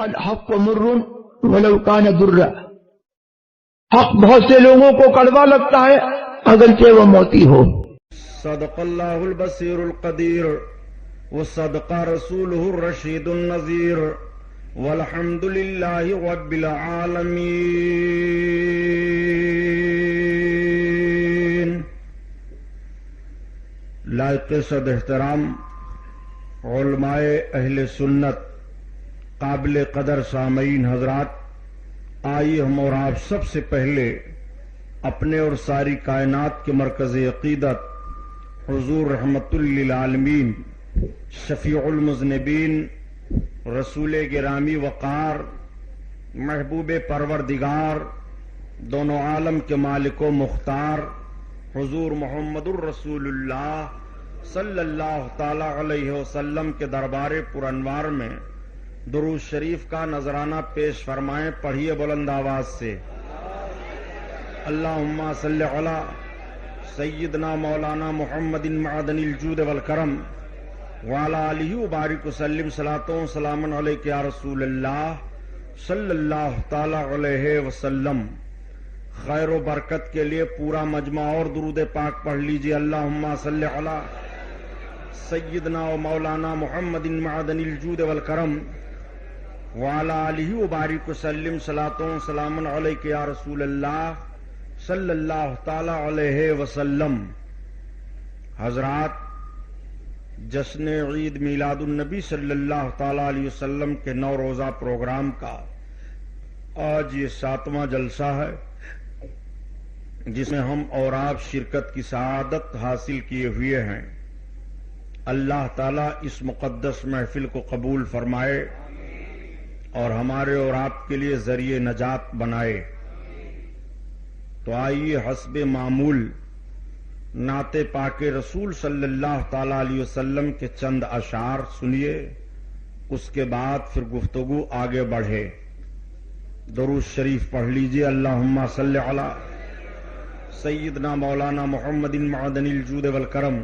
الحق مر ولو کان در، حق بہت سے لوگوں کو کڑوا لگتا ہے اگرچہ وہ موتی ہو۔ صدق اللہ البصیر القدیر وصدق رسولہ الرشید النذیر والحمد للہ رب العالمین۔ لائق صد احترام علماء اہل سنت، قابل قدر سامعین حضرات، آئیے ہم اور آپ سب سے پہلے اپنے اور ساری کائنات کے مرکز عقیدت حضور رحمت للعالمین شفیع المذنبین رسول گرامی وقار محبوب پروردگار دونوں عالم کے مالک و مختار حضور محمد الرسول اللہ صلی اللہ تعالی علیہ وسلم کے دربار پرانوار میں درود شریف کا نذرانہ پیش فرمائیں۔ پڑھیے بلند آواز سے، اللہم صلی علی سیدنا مولانا محمد معدن الجود والکرم وعلی آلہ وبارک وسلم صلاۃ و سلام علیک یا رسول اللہ صلی اللہ تعالی علیہ وسلم۔ خیر و برکت کے لیے پورا مجمع اور درود پاک پڑھ لیجئے۔ اللہم صلی علی سیدنا و مولانا محمد معدن الجود والکرم وعلی آلہ وبارک وسلم صلاۃ و سلام علیک یا رسول اللہ صلی اللہ تعالی علیہ وسلم۔ حضرات، جشن عید میلاد النبی صلی اللہ تعالی علیہ وسلم کے 9 روزہ پروگرام کا آج یہ 7واں جلسہ ہے، جس میں ہم اور آپ شرکت کی سعادت حاصل کیے ہوئے ہیں۔ اللہ تعالیٰ اس مقدس محفل کو قبول فرمائے اور ہمارے اور آپ کے لیے ذریعہ نجات بنائے۔ تو آئیے حسب معمول نعت پاک رسول صلی اللہ تعالی علیہ وسلم کے چند اشعار سنیے، اس کے بعد پھر گفتگو آگے بڑھے۔ درود شریف پڑھ لیجئے۔ اللہم صلی علی سیدنا مولانا محمد معدن الجود والکرم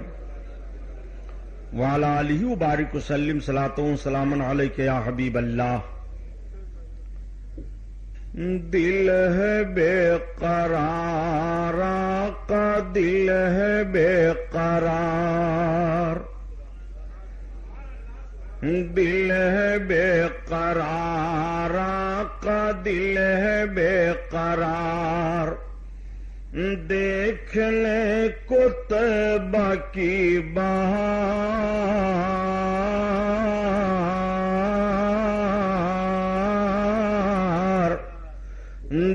وعلی آلہ وبارک وسلم صلاۃ و سلام علیک یا حبیب اللہ۔ دل ہے بے قرار آقا، دل ہے بے قرار، دل ہے بے قرار آقا، دل ہے بے قرار، دیکھنے کو طیبہ کی بہار،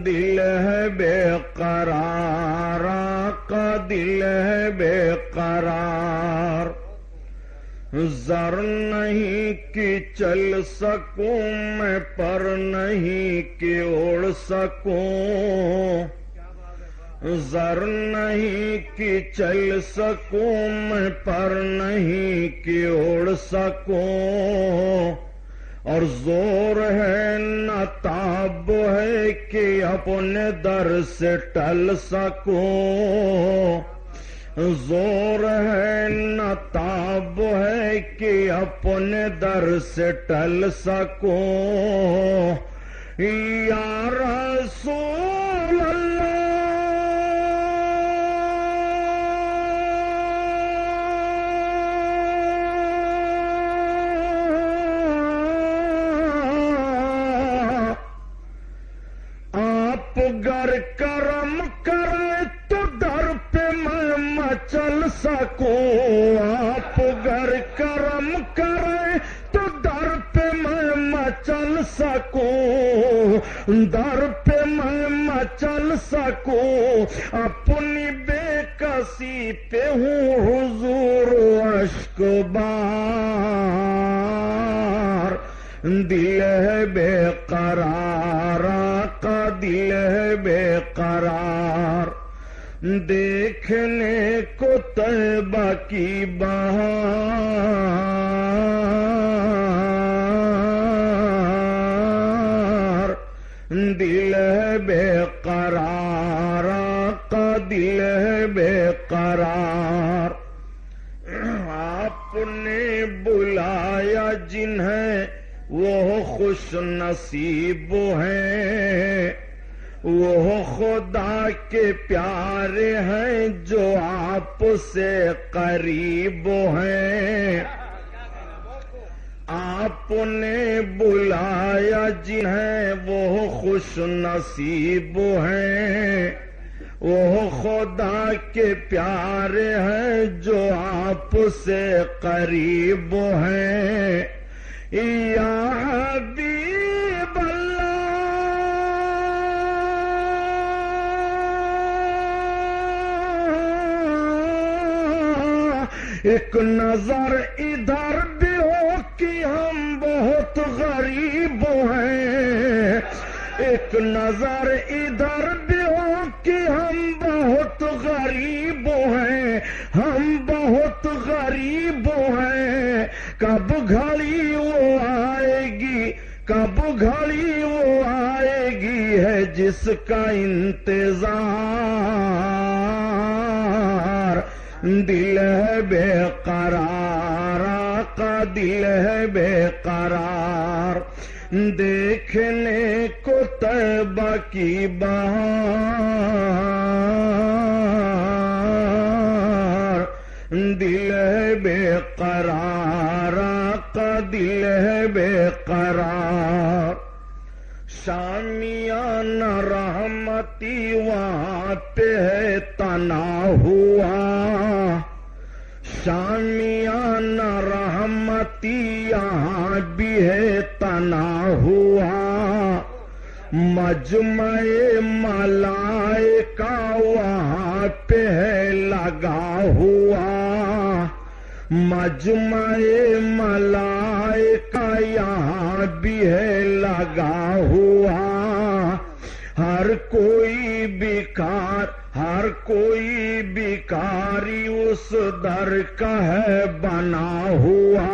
دل ہے بے قرار آقا، دل ہے بے قرار، زر نہیں کہ چل سکوں میں، پر نہیں کہ اڑ سکوں، زر نہیں کہ چل سکوں میں، پر نہیں کہ اڑ سکوں، اور زور ہے نہ تاب ہے کہ اپنے در سے ٹل سکوں، زور ہے نہ تاب ہے کہ اپنے در سے ٹل سکوں، یا رسول اللہ گر کرم کرے تو در پہ میں مچل سکوں، آپ گر کرم کرے تو در پہ میں مچل سکوں، در پہ میں مچل سکوں، اپنی بے کسی پہ ہوں حضور اشک بار، دل ہے بے قرار آقا، دل ہے بے قرار، دیکھنے کو طیبہ کی بہار، دل ہے بے قرار آقا، دل ہے بے قرار، آپ نے بلایا جنہیں وہ خوش نصیب ہیں، وہ خدا کے پیارے ہیں جو آپ سے قریب ہیں۔ آپ نے بلایا جنہیں وہ خوش نصیب ہیں، وہ خدا کے پیارے ہیں جو آپ سے قریب ہیں۔ یا حبیب اللہ ایک نظر ادھر بھی ہو کہ ہم بہت غریب ہیں، ایک نظر ادھر بھی ہو کہ ہم بہت غریب ہیں، ہم بہت غریب ہیں۔ کب گھڑی وہ آئے گی، کب گھڑی وہ آئے گی ہے جس کا انتظار، دل ہے بے قرار، آقا دل ہے بے قرار، دیکھنے کو طیبہ کی بہار، دل ہے بے قرار، آقا دل ہے بے قرار۔ شامیانہ رحمتی وہاں پہ ہے تنا ہوا، شامیانہ رحمتی یہاں بھی ہے تنا ہوا، مجمع ملائکہ وہاں پہ ہے لگا ہوا، مجمع ملائکہ یہاں بھی ہے لگا ہوا، ہر کوئی بیکار، ہر کوئی بیکاری اس در کا ہے بنا ہوا،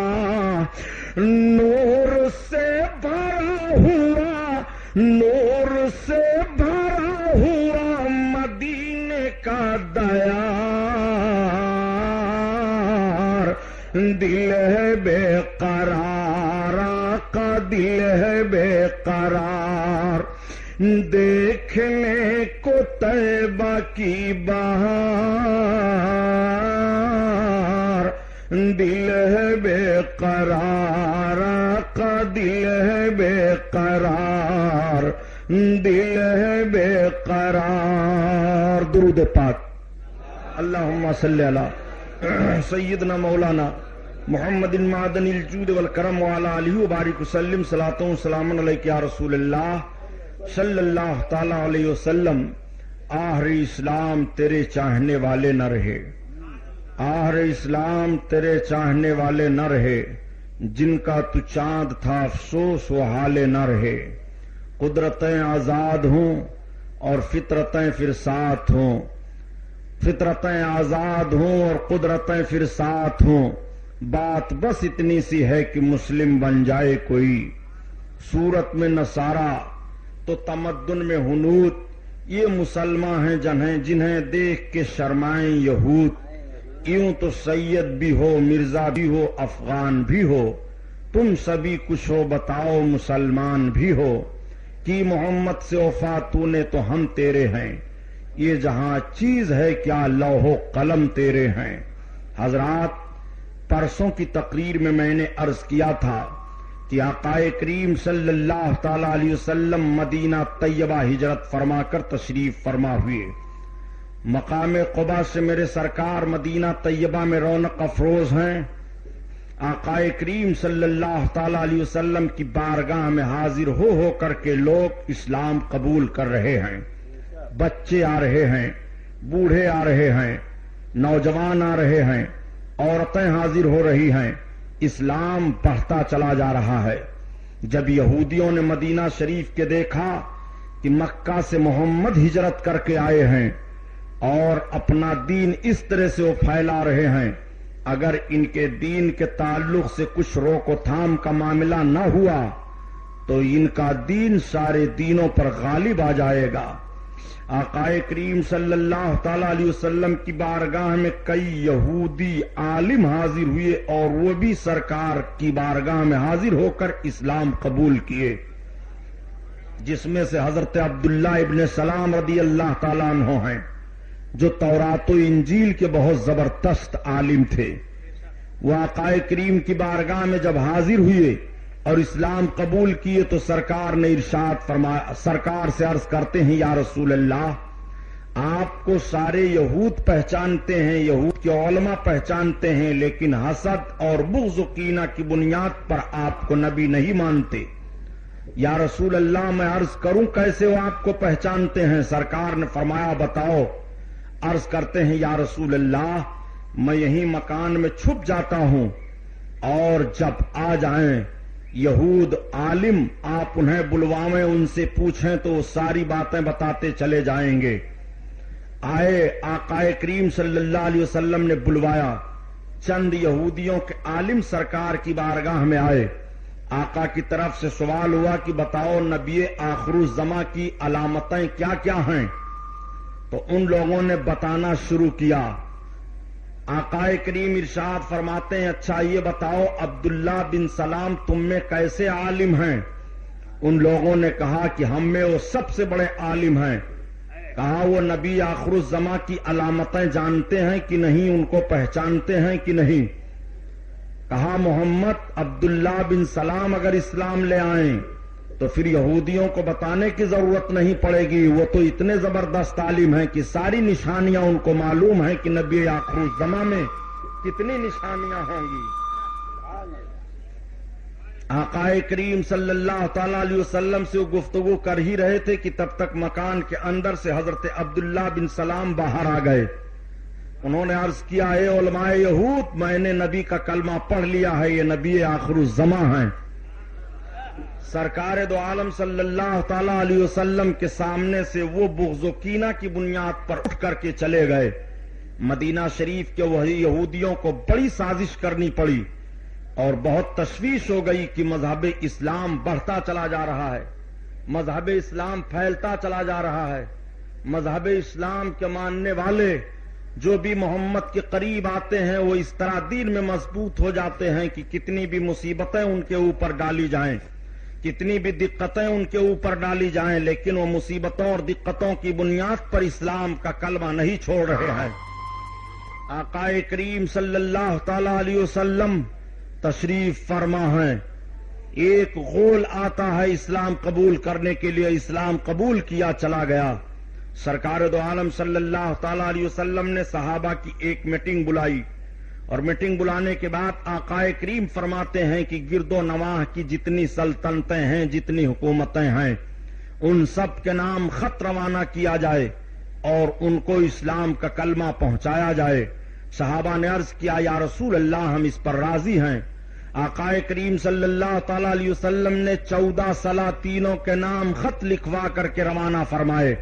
نور سے بھرا ہوا، نور سے بھرا ہوا مدینے کا دیار، دل ہے بے قرار، آقا دل ہے بے قرار، دیکھنے کو طیبہ کی بہار، دل ہے بے قرار، آقا دل ہے بے قرار، دل ہے بے قرار۔ درود پاک۔ اللہم صلی علی سیدنا مولانا محمد معدن الجود والکرم وعلی آلہ وبارک وسلم، صلاۃ و سلام علیک یا رسول اللہ صلی اللہ تعالی علیہ وسلم۔ آہر اسلام تیرے چاہنے والے نہ رہے، آہر اسلام تیرے چاہنے والے نہ رہے، جن کا تو چاند تھا افسوس وہ حالے نہ رہے، قدرتیں آزاد ہوں اور فطرتیں پھر ساتھ ہوں، فطرتیں آزاد ہوں اور قدرتیں پھر ساتھ ہوں، بات بس اتنی سی ہے کہ مسلم بن جائے کوئی، صورت میں نصارہ تو تمدن میں ہنود، یہ مسلمان ہیں جنہیں دیکھ کے شرمائیں یہود، یوں تو سید بھی ہو مرزا بھی ہو افغان بھی ہو، تم سبھی کچھ ہو بتاؤ مسلمان بھی ہو، کی محمد سے وفا تو نے تو ہم تیرے ہیں، یہ جہاں چیز ہے کیا لوح و قلم تیرے ہیں۔ حضرات، پرسوں کی تقریر میں نے عرض کیا تھا کہ آقا کریم صلی اللہ تعالی علیہ وسلم مدینہ طیبہ ہجرت فرما کر تشریف فرما ہوئے، مقام قبا سے میرے سرکار مدینہ طیبہ میں رونق افروز ہیں، آقا کریم صلی اللہ تعالی علیہ وسلم کی بارگاہ میں حاضر ہو کر کے لوگ اسلام قبول کر رہے ہیں، بچے آ رہے ہیں، بوڑھے آ رہے ہیں، نوجوان آ رہے ہیں، عورتیں حاضر ہو رہی ہیں، اسلام بڑھتا چلا جا رہا ہے۔ جب یہودیوں نے مدینہ شریف کے دیکھا کہ مکہ سے محمد ہجرت کر کے آئے ہیں اور اپنا دین اس طرح سے وہ پھیلا رہے ہیں، اگر ان کے دین کے تعلق سے کچھ روک و تھام کا معاملہ نہ ہوا تو ان کا دین سارے دینوں پر غالب آ جائے گا، آقائے کریم صلی اللہ تعالی علیہ وسلم کی بارگاہ میں کئی یہودی عالم حاضر ہوئے اور وہ بھی سرکار کی بارگاہ میں حاضر ہو کر اسلام قبول کیے، جس میں سے حضرت عبداللہ ابن سلام رضی اللہ تعالیٰ عنہ ہیں، جو تورات و انجیل کے بہت زبردست عالم تھے۔ وہ آقائے کریم کی بارگاہ میں جب حاضر ہوئے اور اسلام قبول کیے تو سرکار نے ارشاد فرمایا، سرکار سے عرض کرتے ہیں یا رسول اللہ، آپ کو سارے یہود پہچانتے ہیں، یہود کے علماء پہچانتے ہیں، لیکن حسد اور بغض و کینہ کی بنیاد پر آپ کو نبی نہیں مانتے۔ یا رسول اللہ میں عرض کروں کیسے وہ آپ کو پہچانتے ہیں؟ سرکار نے فرمایا بتاؤ۔ عرض کرتے ہیں یا رسول اللہ میں یہیں مکان میں چھپ جاتا ہوں اور جب آ جائیں یہود عالم آپ انہیں بلوائیں، ان سے پوچھیں تو وہ ساری باتیں بتاتے چلے جائیں گے۔ آئے آقائے کریم صلی اللہ علیہ وسلم نے بلوایا، چند یہودیوں کے عالم سرکار کی بارگاہ میں آئے۔ آقا کی طرف سے سوال ہوا کہ بتاؤ نبی آخر الزماں کی علامتیں کیا کیا ہیں؟ تو ان لوگوں نے بتانا شروع کیا۔ آقائے کریم ارشاد فرماتے ہیں اچھا یہ بتاؤ عبداللہ بن سلام تم میں کیسے عالم ہیں؟ ان لوگوں نے کہا کہ ہم میں وہ سب سے بڑے عالم ہیں۔ کہا وہ نبی آخر الزماں کی علامتیں جانتے ہیں کہ نہیں، ان کو پہچانتے ہیں کہ نہیں؟ کہا محمد عبداللہ بن سلام اگر اسلام لے آئیں تو پھر یہودیوں کو بتانے کی ضرورت نہیں پڑے گی، وہ تو اتنے زبردست عالم ہیں کہ ساری نشانیاں ان کو معلوم ہیں کہ نبی آخر الزماں میں کتنی نشانیاں ہوں گی۔ آقائے کریم صلی اللہ تعالی علیہ وسلم سے وہ گفتگو کر ہی رہے تھے کہ تب تک مکان کے اندر سے حضرت عبداللہ بن سلام باہر آ گئے۔ انہوں نے عرض کیا اے علماء یہود میں نے نبی کا کلمہ پڑھ لیا ہے، یہ نبی آخر الزماں ہیں۔ سرکار دو عالم صلی اللہ تعالی علیہ وسلم کے سامنے سے وہ بغض و کینہ کی بنیاد پر اٹھ کر کے چلے گئے۔ مدینہ شریف کے وہی یہودیوں کو بڑی سازش کرنی پڑی اور بہت تشویش ہو گئی کہ مذہب اسلام بڑھتا چلا جا رہا ہے، مذہب اسلام پھیلتا چلا جا رہا ہے، مذہب اسلام کے ماننے والے جو بھی محمد کے قریب آتے ہیں وہ اس طرح دین میں مضبوط ہو جاتے ہیں کہ کتنی بھی مصیبتیں ان کے اوپر ڈالی جائیں، کتنی بھی دقتیں ان کے اوپر ڈالی جائیں، لیکن وہ مصیبتوں اور دقتوں کی بنیاد پر اسلام کا کلمہ نہیں چھوڑ رہے ہیں۔ آقائے کریم صلی اللہ تعالی علیہ وسلم تشریف فرما ہیں، ایک غول آتا ہے اسلام قبول کرنے کے لیے، اسلام قبول کیا چلا گیا۔ سرکار دو عالم صلی اللہ تعالی علیہ وسلم نے صحابہ کی ایک میٹنگ بلائی اور میٹنگ بلانے کے بعد آقائے کریم فرماتے ہیں کہ گرد و نواح کی جتنی سلطنتیں ہیں، جتنی حکومتیں ہیں، ان سب کے نام خط روانہ کیا جائے اور ان کو اسلام کا کلمہ پہنچایا جائے۔ صحابہ نے عرض کیا یا رسول اللہ ہم اس پر راضی ہیں۔ آقائے کریم صلی اللہ تعالی علیہ وسلم نے 14 سلاطینوں کے نام خط لکھوا کر کے روانہ فرمائے۔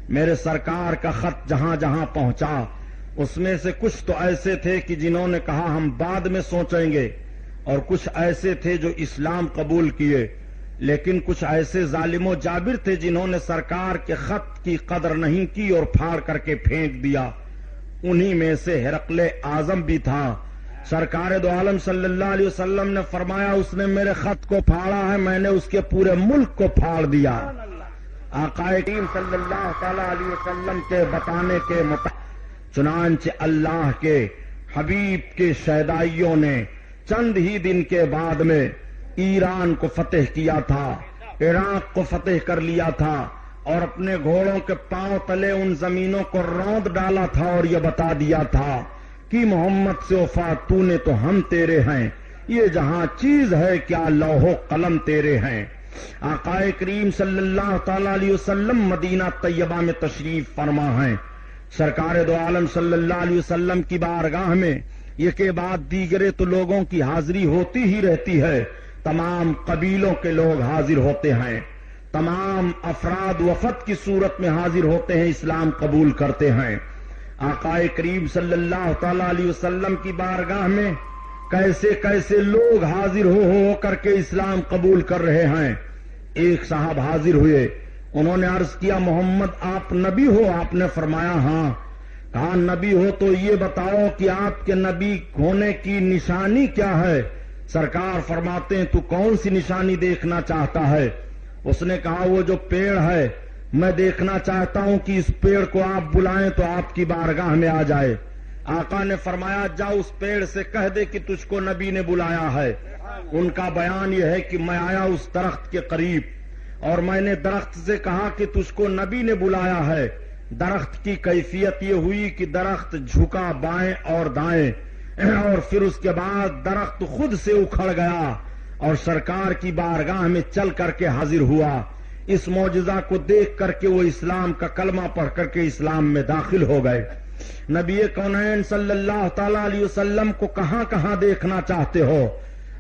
میرے سرکار کا خط جہاں جہاں پہنچا اس میں سے کچھ تو ایسے تھے کہ جنہوں نے کہا ہم بعد میں سوچیں گے، اور کچھ ایسے تھے جو اسلام قبول کیے، لیکن کچھ ایسے ظالم و جابر تھے جنہوں نے سرکار کے خط کی قدر نہیں کی اور پھاڑ کر کے پھینک دیا۔ انہی میں سے ہرقل اعظم بھی تھا۔ سرکار دو عالم صلی اللہ علیہ وسلم نے فرمایا اس نے میرے خط کو پھاڑا ہے، میں نے اس کے پورے ملک کو پھاڑ دیا۔ آقائے کریم صلی اللہ تعالی علیہ وسلم کے بتانے کے مطابق چنانچہ اللہ کے حبیب کے شہدائیوں نے چند ہی دن کے بعد میں ایران کو فتح کیا تھا، عراق کو فتح کر لیا تھا اور اپنے گھوڑوں کے پاؤں تلے ان زمینوں کو روند ڈالا تھا اور یہ بتا دیا تھا کہ محمد سے وفات تو نے تو ہم تیرے ہیں، یہ جہاں چیز ہے کیا لوح و قلم تیرے ہیں۔ آقائے کریم صلی اللہ تعالی علیہ وسلم مدینہ طیبہ میں تشریف فرما ہیں۔ سرکار دو عالم صلی اللہ علیہ وسلم کی بارگاہ میں یہ کے بعد دیگرے تو لوگوں کی حاضری ہوتی ہی رہتی ہے، تمام قبیلوں کے لوگ حاضر ہوتے ہیں، تمام افراد وفد کی صورت میں حاضر ہوتے ہیں، اسلام قبول کرتے ہیں۔ آقائے کریم صلی اللہ تعالی علیہ وسلم کی بارگاہ میں کیسے کیسے لوگ حاضر ہو کر کے اسلام قبول کر رہے ہیں۔ ایک صاحب حاضر ہوئے، انہوں نے عرض کیا محمد آپ نبی ہو؟ آپ نے فرمایا ہاں۔ کہا نبی ہو تو یہ بتاؤ کہ آپ کے نبی ہونے کی نشانی کیا ہے؟ سرکار فرماتے ہیں تو کون سی نشانی دیکھنا چاہتا ہے؟ اس نے کہا وہ جو پیڑ ہے، میں دیکھنا چاہتا ہوں کہ اس پیڑ کو آپ بلائیں تو آپ کی بارگاہ میں آ جائے۔ آقا نے فرمایا جا اس پیڑ سے کہہ دے کہ تجھ کو نبی نے بلایا ہے۔ ان کا بیان یہ ہے کہ میں آیا اس درخت کے قریب اور میں نے درخت سے کہا کہ تجھ کو نبی نے بلایا ہے۔ درخت کی کیفیت یہ ہوئی کہ درخت جھکا بائیں اور دائیں، اور پھر اس کے بعد درخت خود سے اکھڑ گیا اور سرکار کی بارگاہ میں چل کر کے حاضر ہوا۔ اس معجزہ کو دیکھ کر کے وہ اسلام کا کلمہ پڑھ کر کے اسلام میں داخل ہو گئے۔ نبی کونین صلی اللہ تعالی علیہ وسلم کو کہاں کہاں دیکھنا چاہتے ہو؟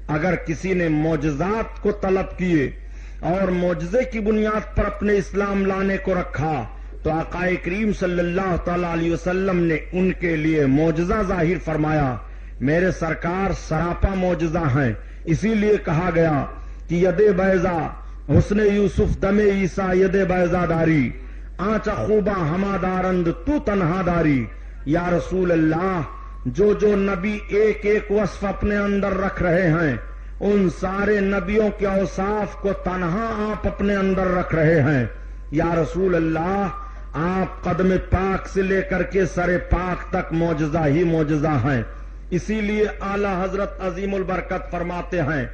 اگر کسی نے معجزات کو طلب کیے اور معجزے کی بنیاد پر اپنے اسلام لانے کو رکھا تو آقا کریم صلی اللہ تعالی علیہ وسلم نے ان کے لیے معجزہ ظاہر فرمایا۔ میرے سرکار سراپا معجزہ ہیں، اسی لیے کہا گیا کہ ید بیضا حسن یوسف دم عیسیٰ ید بیضا داری آنچ خوبہ ہما دارند تو تنہا داری۔ یا رسول اللہ، جو جو نبی ایک ایک وصف اپنے اندر رکھ رہے ہیں ان سارے نبیوں کے اوصاف کو تنہا آپ اپنے اندر رکھ رہے ہیں۔ یا رسول اللہ، آپ قدم پاک سے لے کر کے سر پاک تک معجزہ ہی معجزہ ہیں۔ اسی لیے اعلی حضرت عظیم البرکت فرماتے ہیں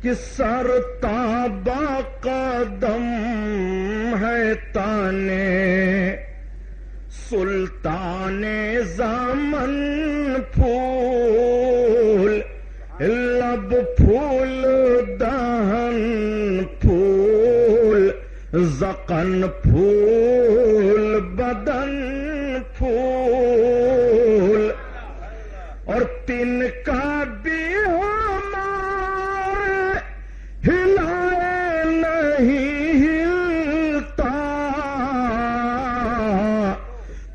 کہ سر تابا قدم ہے تانے سلطان زمن پھول لب پھول دہن پھول زقن پھول بدن پھول اور تن کا بھی ہمارے ہلائے نہیں ہلتا،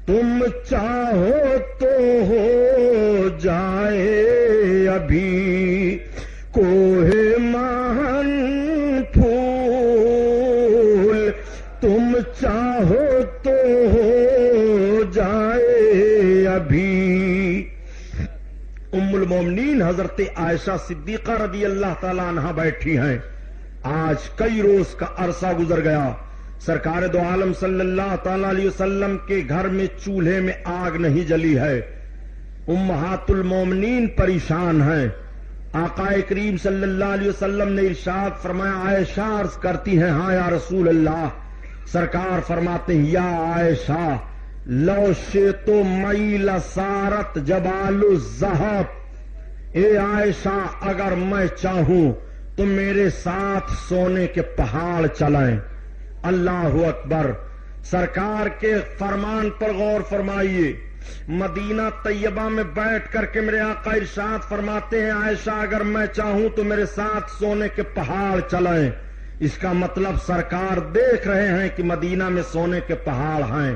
تم چاہو تو ہو جائے ابھی کوہ مہن پھول، تم چاہو تو ہو جائے ابھی۔ ام المومنین حضرت عائشہ صدیقہ رضی اللہ تعالی عنہا بیٹھی ہیں۔ آج کئی روز کا عرصہ گزر گیا، سرکار دو عالم صلی اللہ تعالی علیہ وسلم کے گھر میں چولہے میں آگ نہیں جلی ہے۔ امہات المومنین پریشان ہیں۔ آقا کریم صلی اللہ علیہ وسلم نے ارشاد فرمایا، عائشہ عرض کرتی ہیں ہاں یا رسول اللہ۔ سرکار فرماتے ہیں یا عائشہ لو شئت میل سارت جبال الذہب، اے عائشہ اگر میں چاہوں تو میرے ساتھ سونے کے پہاڑ چلائیں۔ اللہ اکبر! سرکار کے فرمان پر غور فرمائیے۔ مدینہ طیبہ میں بیٹھ کر کے میرے آقا ارشاد فرماتے ہیں عائشہ اگر میں چاہوں تو میرے ساتھ سونے کے پہاڑ چلائیں۔ اس کا مطلب سرکار دیکھ رہے ہیں کہ مدینہ میں سونے کے پہاڑ ہیں۔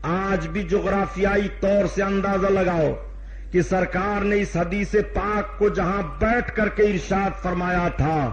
آج بھی جغرافیائی طور سے اندازہ لگاؤ کہ سرکار نے اس حدیث پاک کو جہاں بیٹھ کر کے ارشاد فرمایا تھا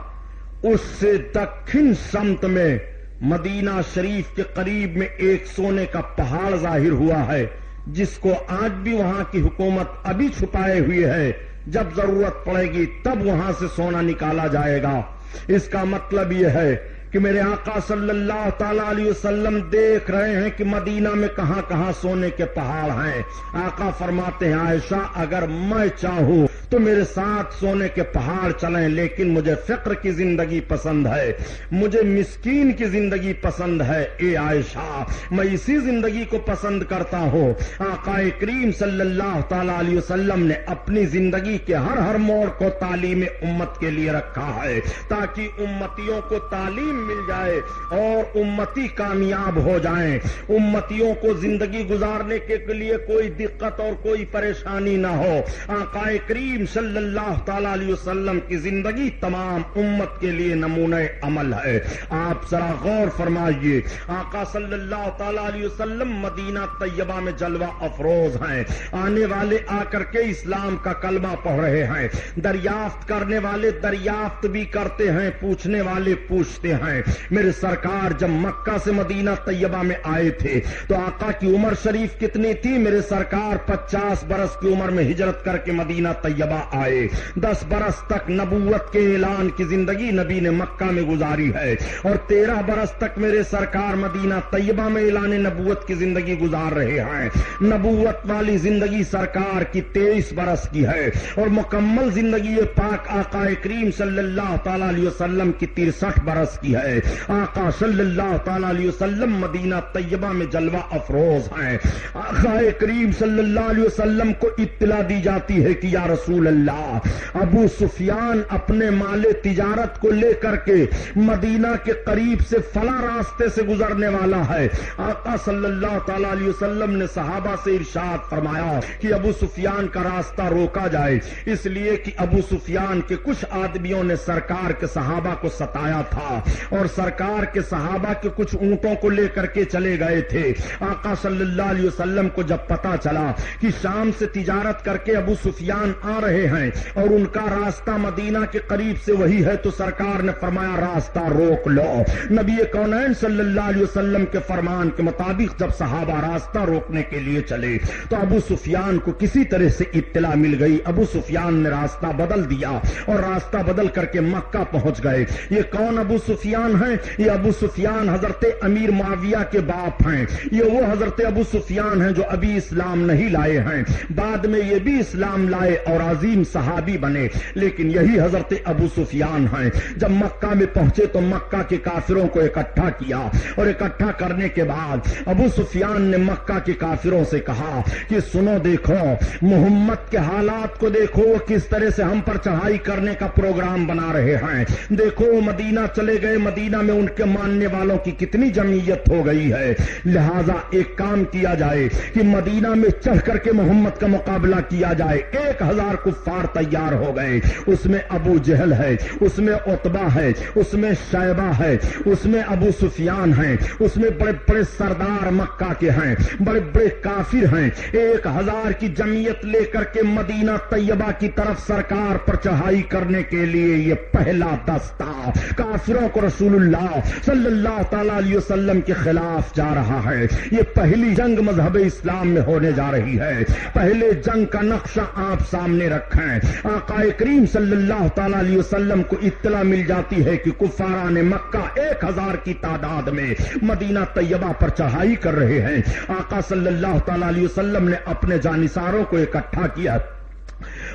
اس سے دکن سمت میں مدینہ شریف کے قریب میں ایک سونے کا پہاڑ ظاہر ہوا ہے، جس کو آج بھی وہاں کی حکومت ابھی چھپائے ہوئے ہے۔ جب ضرورت پڑے گی تب وہاں سے سونا نکالا جائے گا۔ اس کا مطلب یہ ہے کہ میرے آقا صلی اللہ تعالی علیہ وسلم دیکھ رہے ہیں کہ مدینہ میں کہاں کہاں سونے کے پہاڑ ہیں۔ آقا فرماتے ہیں عائشہ اگر میں چاہوں تو میرے ساتھ سونے کے پہاڑ چلیں، لیکن مجھے فقر کی زندگی پسند ہے، مجھے مسکین کی زندگی پسند ہے۔ اے عائشہ میں اسی زندگی کو پسند کرتا ہوں۔ آقا کریم صلی اللہ تعالی علیہ وسلم نے اپنی زندگی کے ہر موڑ کو تعلیم امت کے لیے رکھا ہے تاکہ امتیوں کو تعلیم مل جائے اور امتی کامیاب ہو جائیں، امتیوں کو زندگی گزارنے کے لیے کوئی دقت اور کوئی پریشانی نہ ہو۔ آقا کریم کریم صلی اللہ تعالی علیہ وسلم کی زندگی تمام امت کے لیے نمونہ عمل ہے. آپ ذرا غور فرمائیے، آقا صلی اللہ تعالی علیہ وسلم مدینہ طیبہ میں جلوہ افروز ہیں. آنے والے آ کر کے اسلام کا کلمہ پڑھ رہے ہیں، دریافت کرنے والے دریافت بھی کرتے ہیں، پوچھنے والے پوچھتے ہیں. میرے سرکار جب مکہ سے مدینہ طیبہ میں آئے تھے تو آقا کی عمر شریف کتنی تھی؟ میرے سرکار 50 برس کی عمر میں ہجرت کر کے مدینہ طیبہ آئے. 10 برس تک نبوت کے اعلان کی زندگی نبی نے مکہ میں گزاری ہے، اور 13 برس تک میرے سرکار مدینہ طیبہ میں اعلان نبوت کی زندگی گزار رہے ہیں. نبوت والی زندگی سرکار کی 23 برس کی ہے، اور مکمل زندگی پاک آقا کریم صلی اللہ تعالی علیہ وسلم کی 63 برس کی ہے. آقا صلی اللہ تعالی علیہ وسلم مدینہ طیبہ میں جلوہ افروز ہیں. آقا کریم صلی اللہ علیہ وسلم کو اطلاع دی جاتی ہے کہ یا رسول اللہ، ابو سفیان اپنے مال تجارت کو لے کر کے مدینہ کے قریب سے فلاں راستے سے گزرنے والا ہے. آقا صلی اللہ تعالی علیہ وسلم نے صحابہ سے ارشاد فرمایا کہ ابو سفیان کا راستہ روکا جائے، اس لیے کہ ابو سفیان کے کچھ آدمیوں نے سرکار کے صحابہ کو ستایا تھا، اور سرکار کے صحابہ کے کچھ اونٹوں کو لے کر کے چلے گئے تھے. آقا صلی اللہ علیہ وسلم کو جب پتا چلا کہ شام سے تجارت کر کے ابو سفیان آ رہے ہیں اور ان کا راستہ مدینہ کے قریب سے وہی ہے، تو سرکار نے فرمایا راستہ روک لو. نبی کونین صلی اللہ علیہ وسلم کے فرمان کے مطابق جب صحابہ راستہ روکنے کے لیے چلے تو ابو سفیان کو کسی طرح سے اطلاع مل گئی. ابو سفیان نے راستہ بدل دیا اور راستہ بدل کر کے مکہ پہنچ گئے. یہ کون ابو سفیان ہیں؟ یہ ابو سفیان حضرت امیر معاویہ کے باپ ہیں. یہ وہ حضرت ابو سفیان ہیں جو ابھی اسلام نہیں لائے ہیں، بعد میں یہ بھی اسلام لائے اور عظیم صحابی بنے. لیکن یہی حضرت ابو سفیان ہیں. جب مکہ میں پہنچے تو مکہ کے کافروں کو اکٹھا کیا، اور اکٹھا کرنے کے بعد ابو سفیان نے مکہ کے کافروں سے کہا کہ سنو، دیکھو محمد کے حالات کو دیکھو، وہ کس طرح سے ہم پر چڑھائی کرنے کا پروگرام بنا رہے ہیں. دیکھو مدینہ چلے گئے، مدینہ میں ان کے ماننے والوں کی کتنی جمعیت ہو گئی ہے. لہذا ایک کام کیا جائے کہ مدینہ میں چڑھ کر کے محمد کا مقابلہ کیا جائے. 1000 کفار تیار ہو گئے. اس میں ابو جہل ہے، اس میں عتبہ ہے، اس میں شیبہ ہے، اس میں ابو سفیان ہیں، اس میں بڑے بڑے سردار مکہ کے ہیں، بڑے بڑے کافر ہیں. 1000 کی جمعیت لے کر کے مدینہ طیبہ کی طرف سرکار پر چڑھائی کرنے کے لیے یہ پہلا دستہ کافروں کو رسول اللہ صلی اللہ تعالی علیہ وسلم کے خلاف جا رہا ہے. یہ پہلی جنگ مذہب اسلام میں ہونے جا رہی ہے. پہلے جنگ کا نقشہ آپ سامنے رکھیں. آقا کریم صلی اللہ تعالی علیہ وسلم کو اطلاع مل جاتی ہے کہ کفاران مکہ 1000 کی تعداد میں مدینہ طیبہ پر چڑھائی کر رہے ہیں. آقا صلی اللہ تعالی علیہ وسلم نے اپنے جانثاروں کو اکٹھا کیا،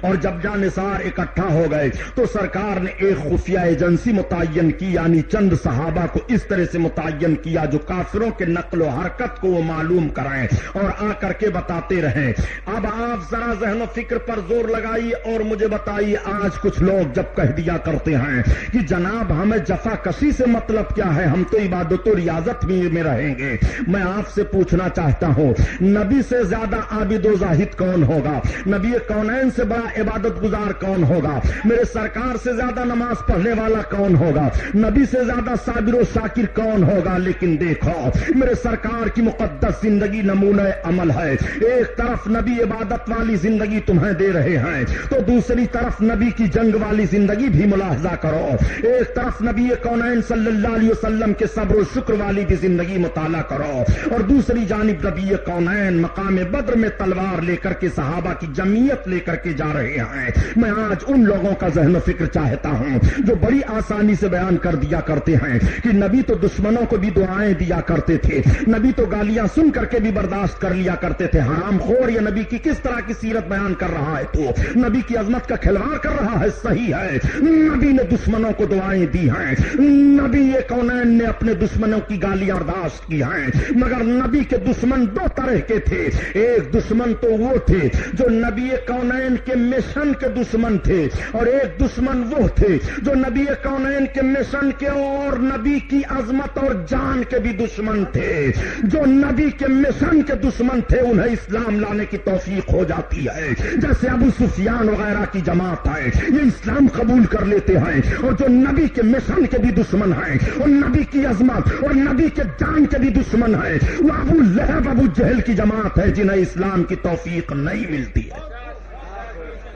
اور جب جانثار اکٹھا ہو گئے تو سرکار نے ایک خفیہ ایجنسی متعین کی، یعنی چند صحابہ کو اس طرح سے متعین کیا جو کافروں کے نقل و حرکت کو وہ معلوم کرائیں اور آ کر کے بتاتے رہیں. اب آپ ذرا ذہن و فکر پر زور لگائیے اور مجھے بتائیے، آج کچھ لوگ جب کہہ دیا کرتے ہیں کہ جناب ہمیں جفا کشی سے مطلب کیا ہے، ہم تو عبادت و ریاضت میں رہیں گے. میں آپ سے پوچھنا چاہتا ہوں، نبی سے زیادہ عابد و زاہد کون ہوگا؟ نبی کونین سے بڑا عبادت گزار کون ہوگا؟ میرے سرکار سے زیادہ نماز پڑھنے والا کون ہوگا؟ نبی سے زیادہ صابر و شاکر کون ہوگا؟ لیکن دیکھو میرے سرکار کی مقدس زندگی نمونہ عمل ہے. ایک طرف نبی عبادت والی زندگی تمہیں دے رہے ہیں تو دوسری طرف نبی کی جنگ والی زندگی بھی ملاحظہ کرو. ایک طرف نبی کونین صلی اللہ علیہ وسلم کے صبر و شکر والی بھی زندگی مطالعہ کرو، اور دوسری جانب نبی کونین مقام بدر میں تلوار لے کر کے صحابہ کی جمعیت لے کر کے جا رہے ہیں. میں آج ان لوگوں کا ذہن و فکر چاہتا ہوں جو بڑی آسانی سے بیان کر دیا کرتے ہیں کہ نبی تو دشمنوں کو بھی دعائیں دیا کرتے تھے، نبی تو گالیاں سن کر کے بھی برداشت کر لیا کرتے تھے. حرام خور یہ نبی کی کس طرح کی سیرت بیان کر رہا ہے، تو نبی کی عظمت کا کھلواڑ کر رہا ہے. صحیح ہے، نبی نے دشمنوں کو دعائیں دی ہیں، نبی کونین نے اپنے دشمنوں کی گالیاں برداشت کی ہیں، مگر نبی کے دشمن 2 طرح کے تھے. ایک دشمن تو وہ تھے جو نبی کونین کونین کے مشن کے دشمن تھے، اور ایک دشمن وہ تھے جو نبی کونین کے مشن کے اور نبی کی عظمت اور جان کے بھی دشمن تھے۔ جو نبی کے مشن کے دشمن تھے انہیں اسلام لانے کی توفیق ہو جاتی ہے، جیسے ابو سفیان وغیرہ کی جماعت ہے، یہ اسلام قبول کر لیتے ہیں، اور جو نبی کے مشن کے بھی دشمن ہیں اور نبی کی عظمت اور نبی کے جان کے بھی دشمن ہیں، وہ ابو لہب ابو جہل کی جماعت ہے جنہیں اسلام کی توفیق نہیں ملتی ہے۔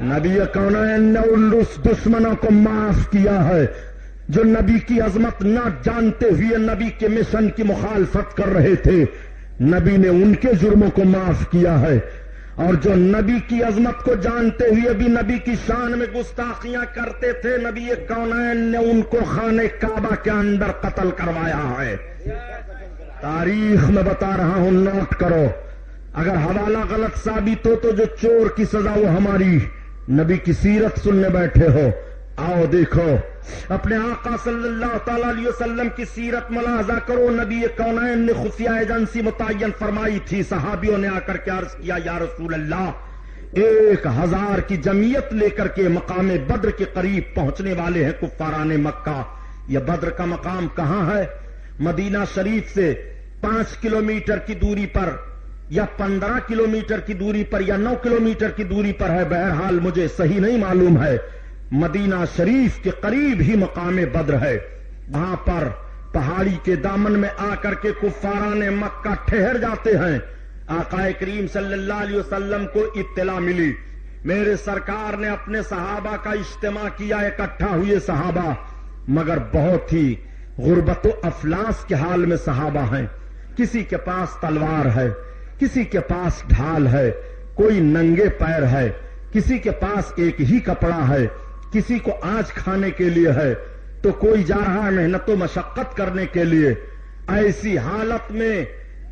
نبی کونین نے اس دشمنوں کو معاف کیا ہے جو نبی کی عظمت نہ جانتے ہوئے نبی کے مشن کی مخالفت کر رہے تھے، نبی نے ان کے جرموں کو معاف کیا ہے، اور جو نبی کی عظمت کو جانتے ہوئے بھی نبی کی شان میں گستاخیاں کرتے تھے، نبی کونین نے ان کو خانہ کعبہ کے اندر قتل کروایا ہے۔ تاریخ میں بتا رہا ہوں، نوٹ کرو، اگر حوالہ غلط ثابت ہو تو جو چور کی سزا وہ ہماری، نبی کی سیرت سننے بیٹھے ہو، آؤ دیکھو اپنے آقا صلی اللہ تعالی علیہ وسلم کی سیرت ملاحظہ کرو۔ نبی کونین نے خفیہ ایجنسی متعین فرمائی تھی، صحابیوں نے آ کر کے عرض کیا یا رسول اللہ 1000 کی جمعیت لے کر کے مقام بدر کے قریب پہنچنے والے ہیں کفاران مکہ۔ یہ بدر کا مقام کہاں ہے؟ مدینہ شریف سے 5 کلومیٹر کی دوری پر یا 15 کلومیٹر کی دوری پر یا 9 کلومیٹر کی دوری پر ہے، بہرحال مجھے صحیح نہیں معلوم ہے۔ مدینہ شریف کے قریب ہی مقام بدر ہے، وہاں پر پہاڑی کے دامن میں آ کر کے کفاران مکہ ٹھہر جاتے ہیں۔ آقا کریم صلی اللہ علیہ وسلم کو اطلاع ملی، میرے سرکار نے اپنے صحابہ کا اجتماع کیا، اکٹھا ہوئے صحابہ، مگر بہت ہی غربت و افلاس کے حال میں صحابہ ہیں، کسی کے پاس تلوار ہے، کسی کے پاس ڈھال ہے، کوئی ننگے پیر ہے، کسی کے پاس ایک ہی کپڑا ہے، کسی کو آج کھانے کے لیے ہے تو کوئی جا رہا ہے محنت و مشقت کرنے کے لیے۔ ایسی حالت میں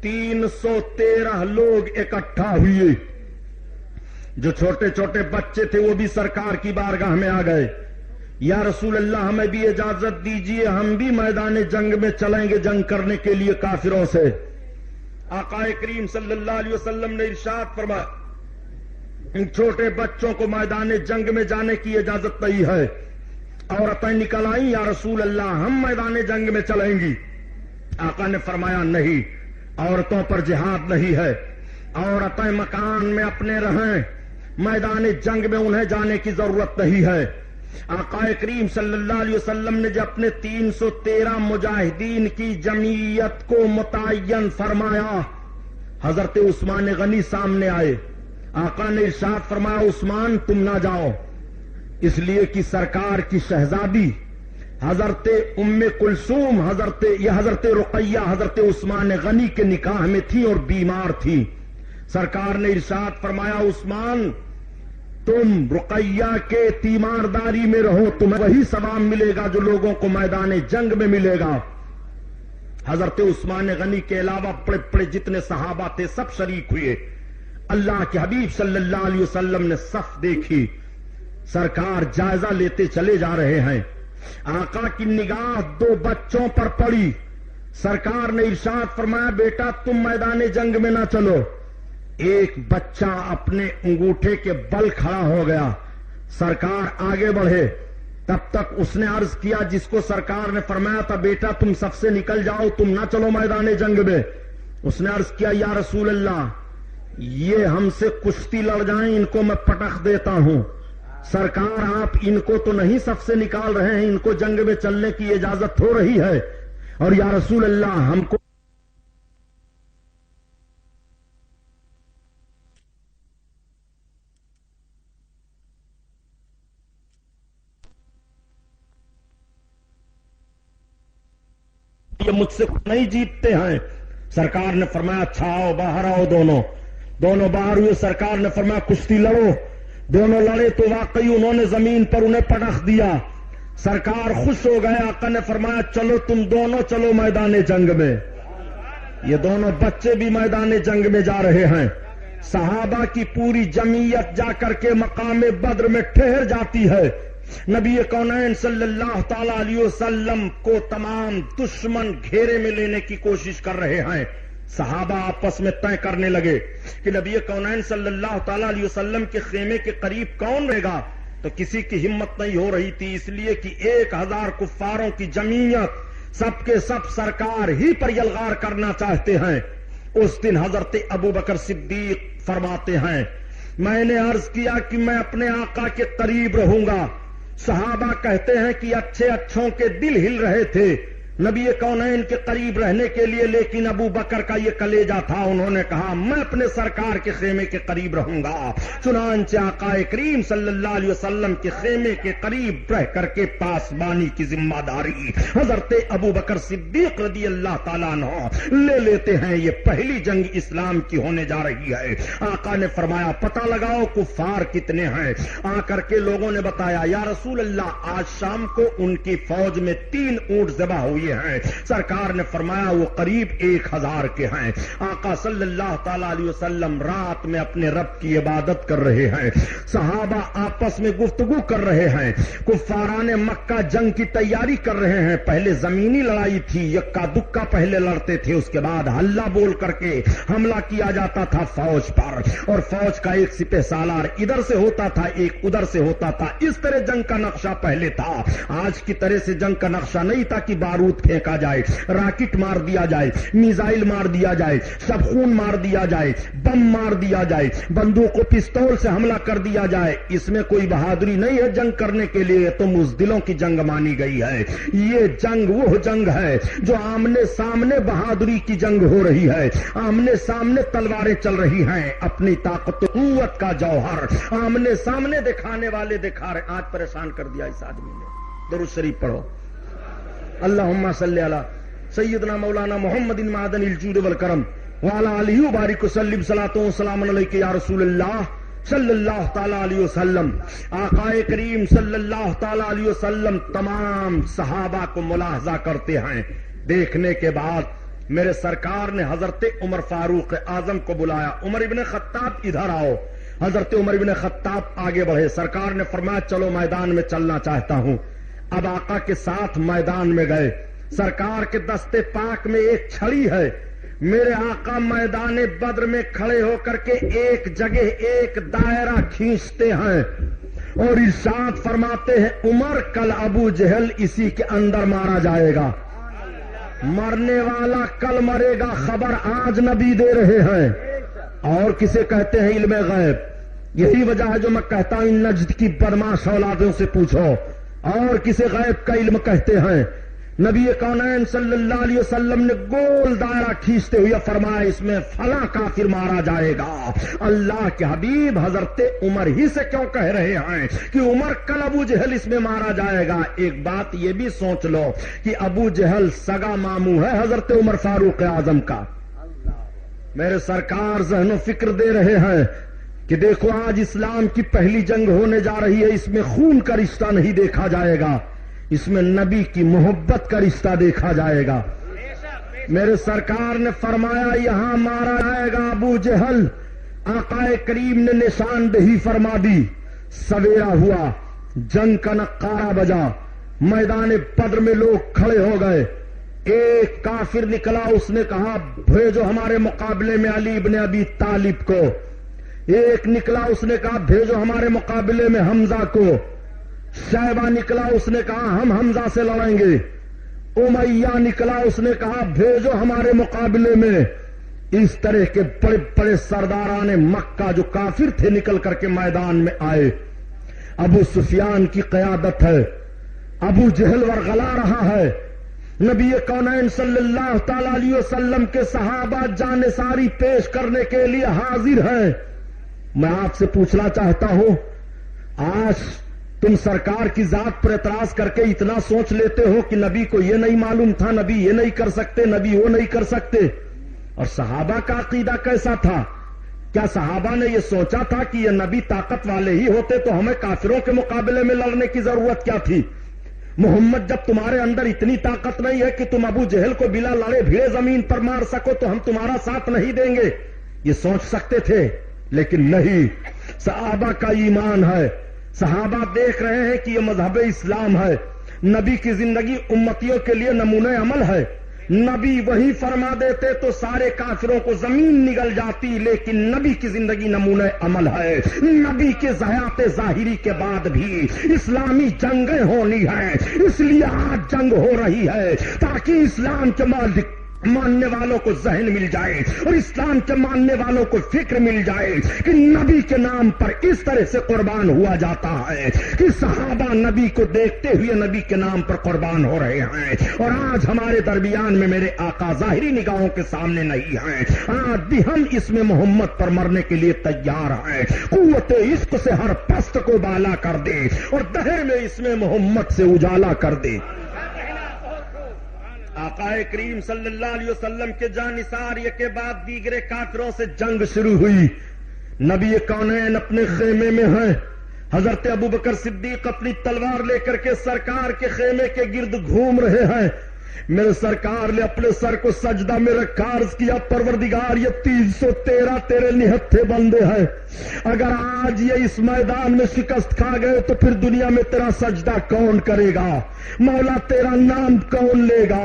313 لوگ اکٹھا ہوئے، جو چھوٹے چھوٹے بچے تھے وہ بھی سرکار کی بارگاہ میں آ گئے، یا رسول اللہ ہمیں بھی اجازت دیجئے، ہم بھی میدان جنگ میں چلیں گے جنگ کرنے کے لیے کافروں سے۔ آقا کریم صلی اللہ علیہ وسلم نے ارشاد فرمایا ان چھوٹے بچوں کو میدان جنگ میں جانے کی اجازت نہیں ہے۔ عورتیں نکل آئیں، یا رسول اللہ ہم میدان جنگ میں چلیں گی۔ آقا نے فرمایا نہیں، عورتوں پر جہاد نہیں ہے، عورتیں مکان میں اپنے رہیں، میدان جنگ میں انہیں جانے کی ضرورت نہیں ہے۔ آقا کریم صلی اللہ علیہ وسلم نے جب اپنے 313 مجاہدین کی جمعیت کو متعین فرمایا، حضرت عثمان غنی سامنے آئے، آقا نے ارشاد فرمایا عثمان تم نہ جاؤ، اس لیے کہ سرکار کی شہزادی حضرت ام کلثوم حضرت رقیہ حضرت عثمان غنی کے نکاح میں تھی اور بیمار تھی۔ سرکار نے ارشاد فرمایا عثمان تم رقیہ کے تیمارداری میں رہو، تمہیں وہی ثواب ملے گا جو لوگوں کو میدان جنگ میں ملے گا۔ حضرت عثمان غنی کے علاوہ بڑے بڑے جتنے صحابہ تھے سب شریک ہوئے۔ اللہ کے حبیب صلی اللہ علیہ وسلم نے صف دیکھی، سرکار جائزہ لیتے چلے جا رہے ہیں، آقا کی نگاہ 2 بچوں پر پڑی، سرکار نے ارشاد فرمایا بیٹا تم میدان جنگ میں نہ چلو۔ ایک بچہ اپنے انگوٹھے کے بل کھڑا ہو گیا، سرکار آگے بڑھے، تب تک اس نے عرض کیا جس کو سرکار نے فرمایا تھا بیٹا تم سب سے نکل جاؤ، تم نہ چلو میدان جنگ میں، اس نے عرض کیا یا رسول اللہ یہ ہم سے کشتی لڑ جائیں، ان کو میں پٹخ دیتا ہوں، سرکار آپ ان کو تو نہیں سب سے نکال رہے ہیں، ان کو جنگ میں چلنے کی اجازت ہو رہی ہے، اور یا رسول اللہ ہم کو یہ مجھ سے نہیں جیتتے ہیں۔ سرکار نے فرمایا اچھا آؤ باہر آؤ، دونوں باہر ہوئے، سرکار نے فرمایا کشتی لڑو، دونوں لڑے تو واقعی انہوں نے زمین پر انہیں پٹخ دیا، سرکار خوش ہو گئے، آقا نے فرمایا چلو تم دونوں چلو میدان جنگ میں۔ یہ دونوں بچے بھی میدان جنگ میں جا رہے ہیں، صحابہ کی پوری جمعیت جا کر کے مقام بدر میں ٹھہر جاتی ہے۔ نبی کونین صلی اللہ تعالی علیہ وسلم کو تمام دشمن گھیرے میں لینے کی کوشش کر رہے ہیں، صحابہ آپس میں طے کرنے لگے کہ نبی کونین صلی اللہ تعالی علیہ وسلم کے خیمے کے قریب کون رہے گا، تو کسی کی ہمت نہیں ہو رہی تھی، اس لیے کہ 1000 کفاروں کی جمعیت سب کے سب سرکار ہی پر یلغار کرنا چاہتے ہیں۔ اس دن حضرت ابو بکر صدیق فرماتے ہیں، میں نے عرض کیا کہ میں اپنے آقا کے قریب رہوں گا۔ صحابہ کہتے ہیں کہ اچھوں کے دل ہل رہے تھے نبی کونین کے قریب رہنے کے لیے، لیکن ابو بکر کا یہ کلیجہ تھا، انہوں نے کہا میں اپنے سرکار کے خیمے کے قریب رہوں گا۔ چنانچہ آقا کریم صلی اللہ علیہ وسلم کے خیمے کے قریب رہ کر کے پاسبانی کی ذمہ داری حضرت ابو بکر صدیق رضی اللہ تعالیٰ عنہ لے لیتے ہیں۔ یہ پہلی جنگ اسلام کی ہونے جا رہی ہے۔ آقا نے فرمایا پتہ لگاؤ کفار کتنے ہیں۔ آ کر کے لوگوں نے بتایا یا رسول اللہ آج شام کو ان کی فوج میں 3 اونٹ ذبح ہوئی ہیں۔ سرکار نے فرمایا وہ قریب 1000 کے ہیں۔ آقا صلی اللہ تعالی علیہ وسلم رات میں اپنے رب کی عبادت کر رہے ہیں، صحابہ آپس میں گفتگو کر رہے ہیں، کفاران مکہ جنگ کی تیاری کر رہے ہیں۔ پہلے زمینی لڑائی تھی، یکا دکا پہلے لڑتے تھے، اس کے بعد ہلہ بول کر کے حملہ کیا جاتا تھا فوج پر، اور فوج کا ایک سپہ سالار ادھر سے ہوتا تھا ایک ادھر سے ہوتا تھا۔ اس طرح جنگ کا نقشہ پہلے تھا، آج کی طرح سے جنگ کا نقشہ نہیں تھا کہ بارود پھینکا جائے، راکٹ مار دیا جائے، میزائل مار دیا جائے، شب خون مار دیا جائے، بم مار دیا جائے، بندوق و پستول سے حملہ کر دیا جائے۔ اس میں کوئی بہادری نہیں ہے جنگ کرنے کے لیے، تو مزدلوں کی جنگ مانی گئی ہے۔ یہ جنگ وہ جنگ ہے جو آمنے سامنے بہادری کی جنگ ہو رہی ہے، آمنے سامنے تلواریں چل رہی ہیں، اپنی طاقت و قوت کا جوہر آمنے سامنے دکھانے والے دکھا رہے۔ آج پریشان کر دیا اس آدمی نے۔ درود شریف پڑھو، اللہم صلی علی سیدنا مولانا محمد معدن الجود والکرم وعلی آلہ وبارک وسلم صلاۃ و سلام علیک یا رسول اللہ صلی اللہ تعالی علیہ وسلم۔ آقا کریم صلی اللہ تعالی علیہ وسلم تمام صحابہ کو ملاحظہ کرتے ہیں۔ دیکھنے کے بعد میرے سرکار نے حضرت عمر فاروق اعظم کو بلایا، عمر ابن خطاب ادھر آؤ۔ حضرت عمر ابن خطاب آگے بڑھے، سرکار نے فرمایا چلو میدان میں چلنا چاہتا ہوں۔ اب آقا کے ساتھ میدان میں گئے، سرکار کے دستے پاک میں ایک چھڑی ہے۔ میرے آقا میدان بدر میں کھڑے ہو کر کے ایک جگہ ایک دائرہ کھینچتے ہیں اور ارشاد فرماتے ہیں عمر کل ابو جہل اسی کے اندر مارا جائے گا، مرنے والا کل مرے گا، خبر آج نبی دے رہے ہیں۔ اور کسے کہتے ہیں علم غیب، یہی وجہ ہے جو میں کہتا ہوں ان نجد کی بدماش اولادوں سے پوچھو، اور کسے غیب کا علم کہتے ہیں۔ نبی کونین صلی اللہ علیہ وسلم نے گول دائرہ کھینچتے ہوئے فرمایا اس میں فلاں کافر مارا جائے گا۔ اللہ کے حبیب حضرت عمر ہی سے کیوں کہہ رہے ہیں کہ عمر کل ابو جہل اس میں مارا جائے گا؟ ایک بات یہ بھی سوچ لو کہ ابو جہل سگا ماموں ہے حضرت عمر فاروق اعظم کا۔ میرے سرکار ذہن و فکر دے رہے ہیں کہ دیکھو آج اسلام کی پہلی جنگ ہونے جا رہی ہے، اس میں خون کا رشتہ نہیں دیکھا جائے گا، اس میں نبی کی محبت کا رشتہ دیکھا جائے گا۔ میرے سرکار نے فرمایا یہاں مارا جائے گا ابو جہل۔ آقا کریم نے نشاندہی فرما دی، سویرا ہوا، جنگ کا نقارہ بجا، میدان بدر میں لوگ کھڑے ہو گئے۔ ایک کافر نکلا، اس نے کہا بھیجو ہمارے مقابلے میں علی ابن ابی طالب کو۔ ایک نکلا، اس نے کہا بھیجو ہمارے مقابلے میں حمزہ کو۔ شیبہ نکلا، اس نے کہا ہم حمزہ سے لڑیں گے۔ امیہ نکلا، اس نے کہا بھیجو ہمارے مقابلے میں۔ اس طرح کے بڑے بڑے سرداران مکہ جو کافر تھے نکل کر کے میدان میں آئے۔ ابو سفیان کی قیادت ہے، ابو جہل ورغلا رہا ہے۔ نبی کونین صلی اللہ تعالی علیہ وسلم کے صحابہ جانثاری پیش کرنے کے لیے حاضر ہیں۔ میں آپ سے پوچھنا چاہتا ہوں، آج تم سرکار کی ذات پر اعتراض کر کے اتنا سوچ لیتے ہو کہ نبی کو یہ نہیں معلوم تھا، نبی یہ نہیں کر سکتے، نبی وہ نہیں کر سکتے۔ اور صحابہ کا عقیدہ کیسا تھا؟ کیا صحابہ نے یہ سوچا تھا کہ یہ نبی طاقت والے ہی ہوتے تو ہمیں کافروں کے مقابلے میں لڑنے کی ضرورت کیا تھی؟ محمد جب تمہارے اندر اتنی طاقت نہیں ہے کہ تم ابو جہل کو بلا لڑے بھیڑے زمین پر مار سکو تو ہم تمہارا ساتھ نہیں دیں گے، یہ سوچ سکتے تھے، لیکن نہیں۔ صحابہ کا ایمان ہے، صحابہ دیکھ رہے ہیں کہ یہ مذہب اسلام ہے، نبی کی زندگی امتیوں کے لیے نمونہ عمل ہے۔ نبی وہی فرما دیتے تو سارے کافروں کو زمین نگل جاتی، لیکن نبی کی زندگی نمونہ عمل ہے۔ نبی کے حیات ظاہری کے بعد بھی اسلامی جنگیں ہونی ہیں، اس لیے آج جنگ ہو رہی ہے تاکہ اسلام کے ماننے والوں کو ذہن مل جائے اور اسلام کے ماننے والوں کو فکر مل جائے کہ نبی کے نام پر اس طرح سے قربان ہوا جاتا ہے کہ صحابہ نبی کو دیکھتے ہوئے نبی کے نام پر قربان ہو رہے ہیں، اور آج ہمارے درمیان میں میرے آقا ظاہری نگاہوں کے سامنے نہیں ہیں، آج بھی ہم اس میں محمد پر مرنے کے لیے تیار ہیں۔ قوت عشق سے ہر پست کو بالا کر دے اور دہر میں اس میں محمد سے اجالا کر دے۔ آقا کریم صلی اللہ علیہ وسلم کے جانثار کے بعد دیگر کافروں سے جنگ شروع ہوئی۔ نبی کونین اپنے خیمے میں ہیں، حضرت ابوبکر صدیق اپنی تلوار لے کر کے سرکار کے خیمے کے گرد گھوم رہے ہیں۔ میرے سرکار نے اپنے سر کو سجدہ میں رکھا، عرض کیا پروردگار یہ 313 تیرے نہتھے بندے ہیں، اگر آج یہ اس میدان میں شکست کھا گئے تو پھر دنیا میں تیرا سجدہ کون کرے گا؟ مولا تیرا نام کون لے گا؟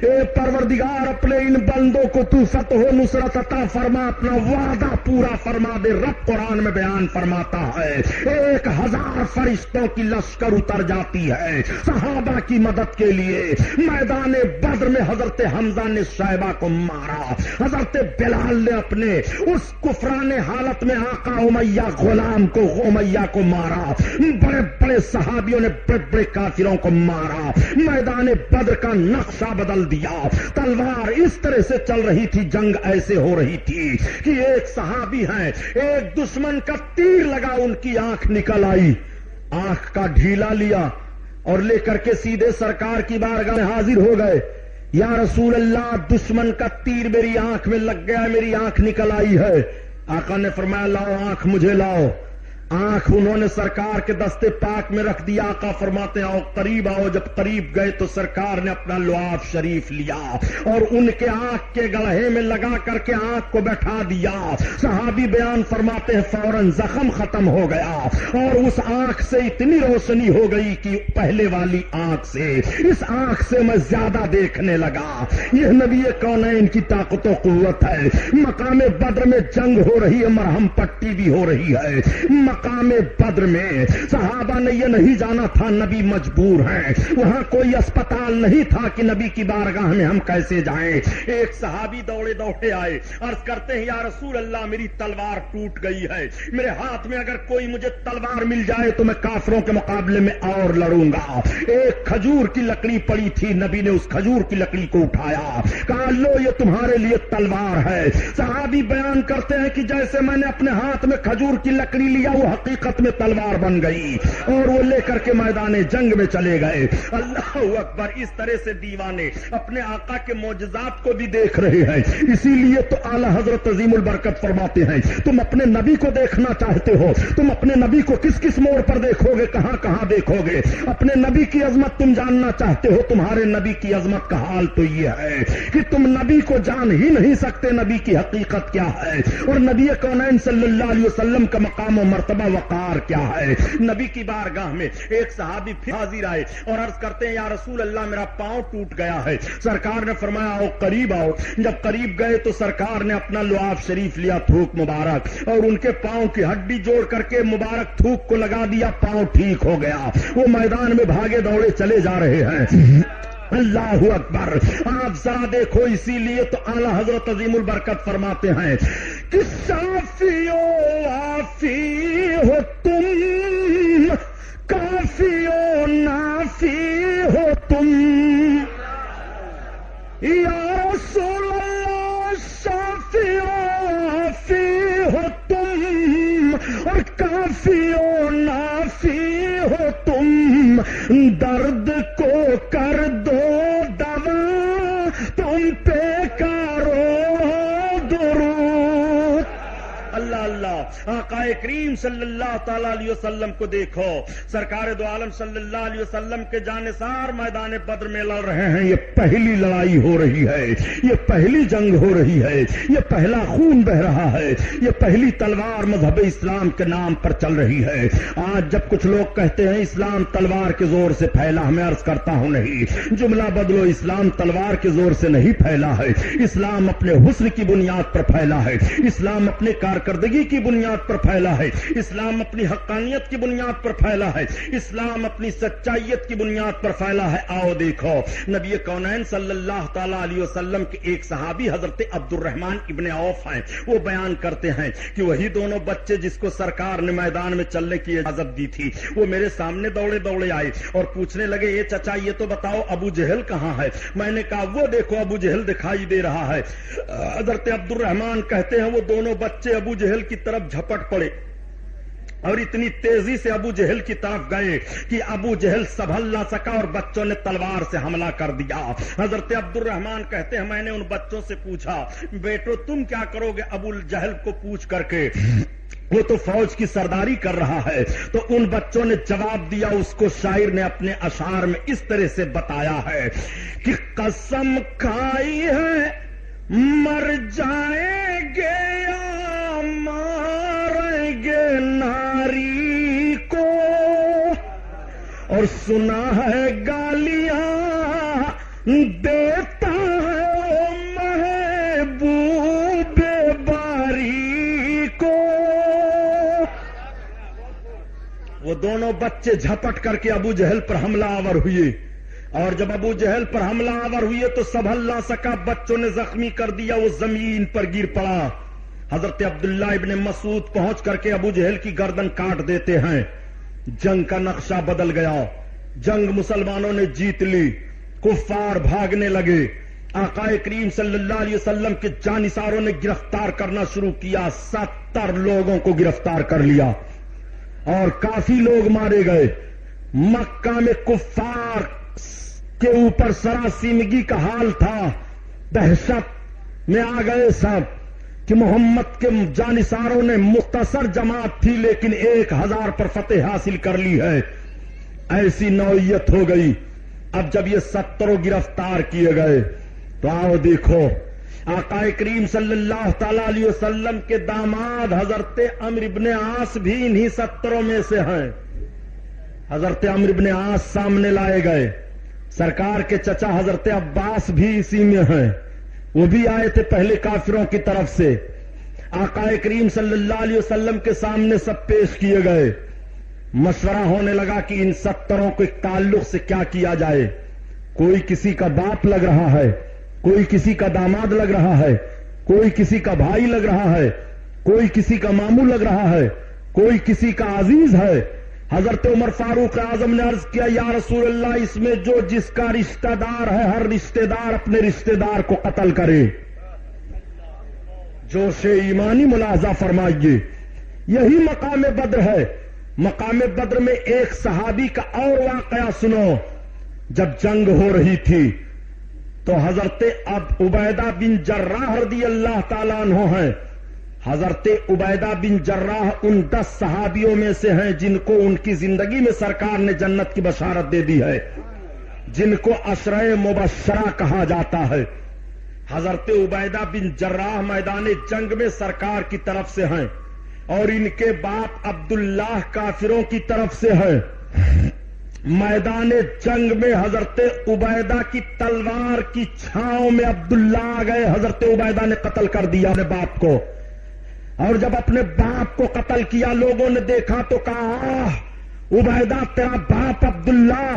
اے پروردگار اپنے ان بندوں کو تو فتح و نصرت عطا فرما، اپنا وعدہ پورا فرما دے۔ رب قرآن میں بیان فرماتا ہے 1000 فرشتوں کی لشکر اتر جاتی ہے صحابہ کی مدد کے لیے۔ میدان بدر میں حضرت حمزہ نے شیبہ کو مارا، حضرت بلال نے اپنے اس کفران حالت میں آقا امیہ غلام کو امیہ کو مارا، بڑے بڑے صحابیوں نے بڑے بڑے کافروں کو مارا، میدان بدر کا نقشہ بدل دیا۔ تلوار اس طرح سے چل رہی تھی، جنگ ایسے ہو رہی تھی کہ ایک صحابی ہیں، ایک دشمن کا تیر لگا، ان کی آنکھ نکل آئی، آنکھ کا ڈھیلا لیا اور لے کر کے سیدھے سرکار کی بارگاہ میں حاضر ہو گئے۔ یا رسول اللہ، دشمن کا تیر میری آنکھ میں لگ گیا، میری آنکھ نکل آئی ہے۔ آقا نے فرمایا لاؤ آنکھ مجھے لاؤ۔ آنکھ انہوں نے سرکار کے دستے پاک میں رکھ دیا۔ آقا فرماتے آؤ قریب آؤ، جب قریب گئے تو سرکار نے اپنا لعاب شریف لیا اور ان کے آنکھ کے گڑھے میں لگا کر کے آنکھ کو بیٹھا دیا۔ صحابی بیان فرماتے ہیں فوراً زخم ختم ہو گیا اور اس آنکھ سے اتنی روشنی ہو گئی کہ پہلے والی آنکھ سے اس آنکھ سے میں زیادہ دیکھنے لگا۔ یہ نبی کونین کی طاقت و قوت ہے۔ مقام بدر میں جنگ ہو رہی ہے، مرہم پٹی بھی ہو رہی ہے۔ مقام بدر میں صحابہ نے یہ نہیں جانا تھا نبی مجبور ہیں، وہاں کوئی اسپتال نہیں تھا کہ نبی کی بارگاہ میں ہم کیسے جائیں۔ ایک صحابی دوڑے دوڑے آئے، عرض کرتے ہیں یا رسول اللہ میری تلوار ٹوٹ گئی ہے، میرے ہاتھ میں اگر کوئی مجھے تلوار مل جائے تو میں کافروں کے مقابلے میں اور لڑوں گا۔ ایک کھجور کی لکڑی پڑی تھی، نبی نے اس کھجور کی لکڑی کو اٹھایا، کہا لو یہ تمہارے لیے تلوار ہے۔ صحابی بیان کرتے ہیں کہ جیسے میں نے اپنے ہاتھ میں کھجور کی لکڑی لیا وہ حقیقت میں تلوار بن گئی اور وہ لے کر کے میدان جنگ میں چلے گئے۔ اللہ اکبر! اس طرح سے دیوانے اپنے آقا کے معجزات کو بھی دیکھ رہے ہیں۔ اسی لیے تو اعلی حضرت عظیم البرکت فرماتے ہیں تم اپنے نبی کو دیکھنا چاہتے ہو، تم اپنے نبی کو کس کس موڑ پر دیکھو گے، کہاں کہاں دیکھو گے؟ اپنے نبی کی عظمت تم جاننا چاہتے ہو، تمہارے نبی کی عظمت کا حال تو یہ ہے کہ تم نبی کو جان ہی نہیں سکتے نبی کی حقیقت کیا ہے اور نبی کونین صلی اللہ علیہ وسلم کا مقام و مرتبہ وقار کیا ہے۔ نبی کی بارگاہ میں ایک صحابی پھر حاضر آئے اور عرض کرتے ہیں یا رسول اللہ میرا پاؤں ٹوٹ گیا ہے۔ سرکار نے فرمایا آؤ قریب آؤ۔ جب قریب گئے تو سرکار نے اپنا لعاب شریف لیا، تھوک مبارک، اور ان کے پاؤں کی ہڈی جوڑ کر کے مبارک تھوک کو لگا دیا، پاؤں ٹھیک ہو گیا۔ وہ میدان میں بھاگے دوڑے چلے جا رہے ہیں۔ اللہ اکبر! آپ ذرا دیکھو، اسی لیے تو اعلی حضرت عظیم البرکت فرماتے ہیں کہ شافی و عافی ہو تم، کافی و نافی ہو تم، یا رسول اللہ شافی و عافی ہو تم اور کافی و نافی ہو تم، درد کو کر دو دوا تم پہ کرو درود۔ اللہ اللہ! آقا کریم صلی اللہ تعالی علیہ وسلم کو دیکھو، سرکار دو عالم صلی اللہ علیہ وسلم کے جانثار میدان بدر میں لڑ رہے ہیں. یہ پہلی لڑائی ہو رہی ہے، یہ پہلی جنگ ہو رہی ہے، یہ پہلا خون بہ رہا ہے، یہ پہلی تلوار مذہب اسلام کے نام پر چل رہی ہے. آج جب کچھ لوگ کہتے ہیں اسلام تلوار کے زور سے پھیلا، میں عرض کرتا ہوں نہیں، جملہ بدلو. اسلام تلوار کے زور سے نہیں پھیلا ہے، اسلام اپنے حسن کی بنیاد پر پھیلا ہے، اسلام اپنے کارکردگی کی بنیاد پر پھیلا ہے، اسلام اپنی حقانیت کی بنیاد پر پھیلا ہے، اسلام اپنی سچائیت کی بنیاد پر پھیلا ہے. آؤ دیکھو، نبی کونین صلی اللہ تعالی علیہ وسلم کے ایک صحابی حضرت عبد الرحمن ابن عوف ہیں، وہ بیان کرتے ہیں کہ وہی دونوں بچے جس کو سرکار نے میدان میں چلنے کی اجازت دی تھی، وہ میرے سامنے دوڑے دوڑے آئے اور پوچھنے لگے، یہ چچا یہ تو بتاؤ ابو جہل کہاں ہے؟ میں نے کہا وہ دیکھو ابو جہل دکھائی دے رہا ہے. حضرت عبد الرحمن کہتے ہیں وہ دونوں بچے ابو جہل کی طرف جھپٹ پڑے اور اتنی تیزی سے ابو جہل کی طرف گئے کہ ابو جہل سنبھل نہ سکا اور بچوں نے تلوار سے حملہ کر دیا. حضرت عبد الرحمن کہتے ہیں میں نے ان بچوں سے پوچھا، بیٹو تم کیا کرو گے ابو جہل کو پوچھ کر کے؟ وہ تو فوج کی سرداری کر رہا ہے. تو ان بچوں نے جواب دیا، اس کو شاعر نے اپنے اشعار میں اس طرح سے بتایا ہے کہ قسم کھائی ہے مر جائیں گے یا ماریں گے ناری کو، اور سنا ہے گالیاں دیتا ہے محبوب باری کو. وہ دونوں بچے جھپٹ کر کے ابو جہل پر حملہ آور ہوئے، اور جب ابو جہل پر حملہ آور ہوئے تو سنبھل نہ سکا، بچوں نے زخمی کر دیا، وہ زمین پر گر پڑا. حضرت عبداللہ ابن مسعود پہنچ کر کے ابو جہل کی گردن کاٹ دیتے ہیں. جنگ کا نقشہ بدل گیا، جنگ مسلمانوں نے جیت لی، کفار بھاگنے لگے. آقا کریم صلی اللہ علیہ وسلم کے جانثاروں نے گرفتار کرنا شروع کیا، 70 لوگوں کو گرفتار کر لیا اور کافی لوگ مارے گئے. مکہ میں کفار کے اوپر سراسیمگی کا حال تھا، دہشت میں آ گئے سب کہ محمد کے جانثاروں نے مختصر جماعت تھی لیکن 1000 پر فتح حاصل کر لی ہے. ایسی نوعیت ہو گئی. اب جب یہ 70 گرفتار کیے گئے تو آؤ دیکھو، آقا کریم صلی اللہ تعالی علیہ وسلم کے داماد حضرت عمرو بن عاص بھی انہی 70 میں سے ہیں. حضرت عمرو بن عاص سامنے لائے گئے. سرکار کے چچا حضرت عباس بھی اسی میں ہیں، وہ بھی آئے تھے پہلے کافروں کی طرف سے. آقا کریم صلی اللہ علیہ وسلم کے سامنے سب پیش کیے گئے. مشورہ ہونے لگا کہ ان 70 کو ایک تعلق سے کیا کیا جائے. کوئی کسی کا باپ لگ رہا ہے، کوئی کسی کا داماد لگ رہا ہے، کوئی کسی کا بھائی لگ رہا ہے، کوئی کسی کا ماموں لگ رہا ہے، کوئی کسی کا عزیز ہے. حضرت عمر فاروق اعظم نے عرض کیا، یا رسول اللہ اس میں جو جس کا رشتہ دار ہے ہر رشتہ دار اپنے رشتہ دار کو قتل کرے. جوش ایمانی ملاحظہ فرمائیے، یہی مقام بدر ہے. مقام بدر میں ایک صحابی کا اور واقعہ سنو. جب جنگ ہو رہی تھی تو حضرت عبیدہ بن جراح رضی اللہ تعالیٰ عنہ ہیں. حضرت عبیدہ بن جراح ان 10 صحابیوں میں سے ہیں جن کو ان کی زندگی میں سرکار نے جنت کی بشارت دے دی ہے، جن کو عشرہ مبشرہ کہا جاتا ہے. حضرت عبیدہ بن جراح میدان جنگ میں سرکار کی طرف سے ہیں اور ان کے باپ عبداللہ کافروں کی طرف سے ہیں. میدان جنگ میں حضرت عبیدہ کی تلوار کی چھاؤں میں عبداللہ آ گئے. حضرت عبیدہ نے قتل کر دیا اپنے باپ کو، اور جب اپنے باپ کو قتل کیا لوگوں نے دیکھا تو کہا عبیدہ تیرا باپ عبداللہ.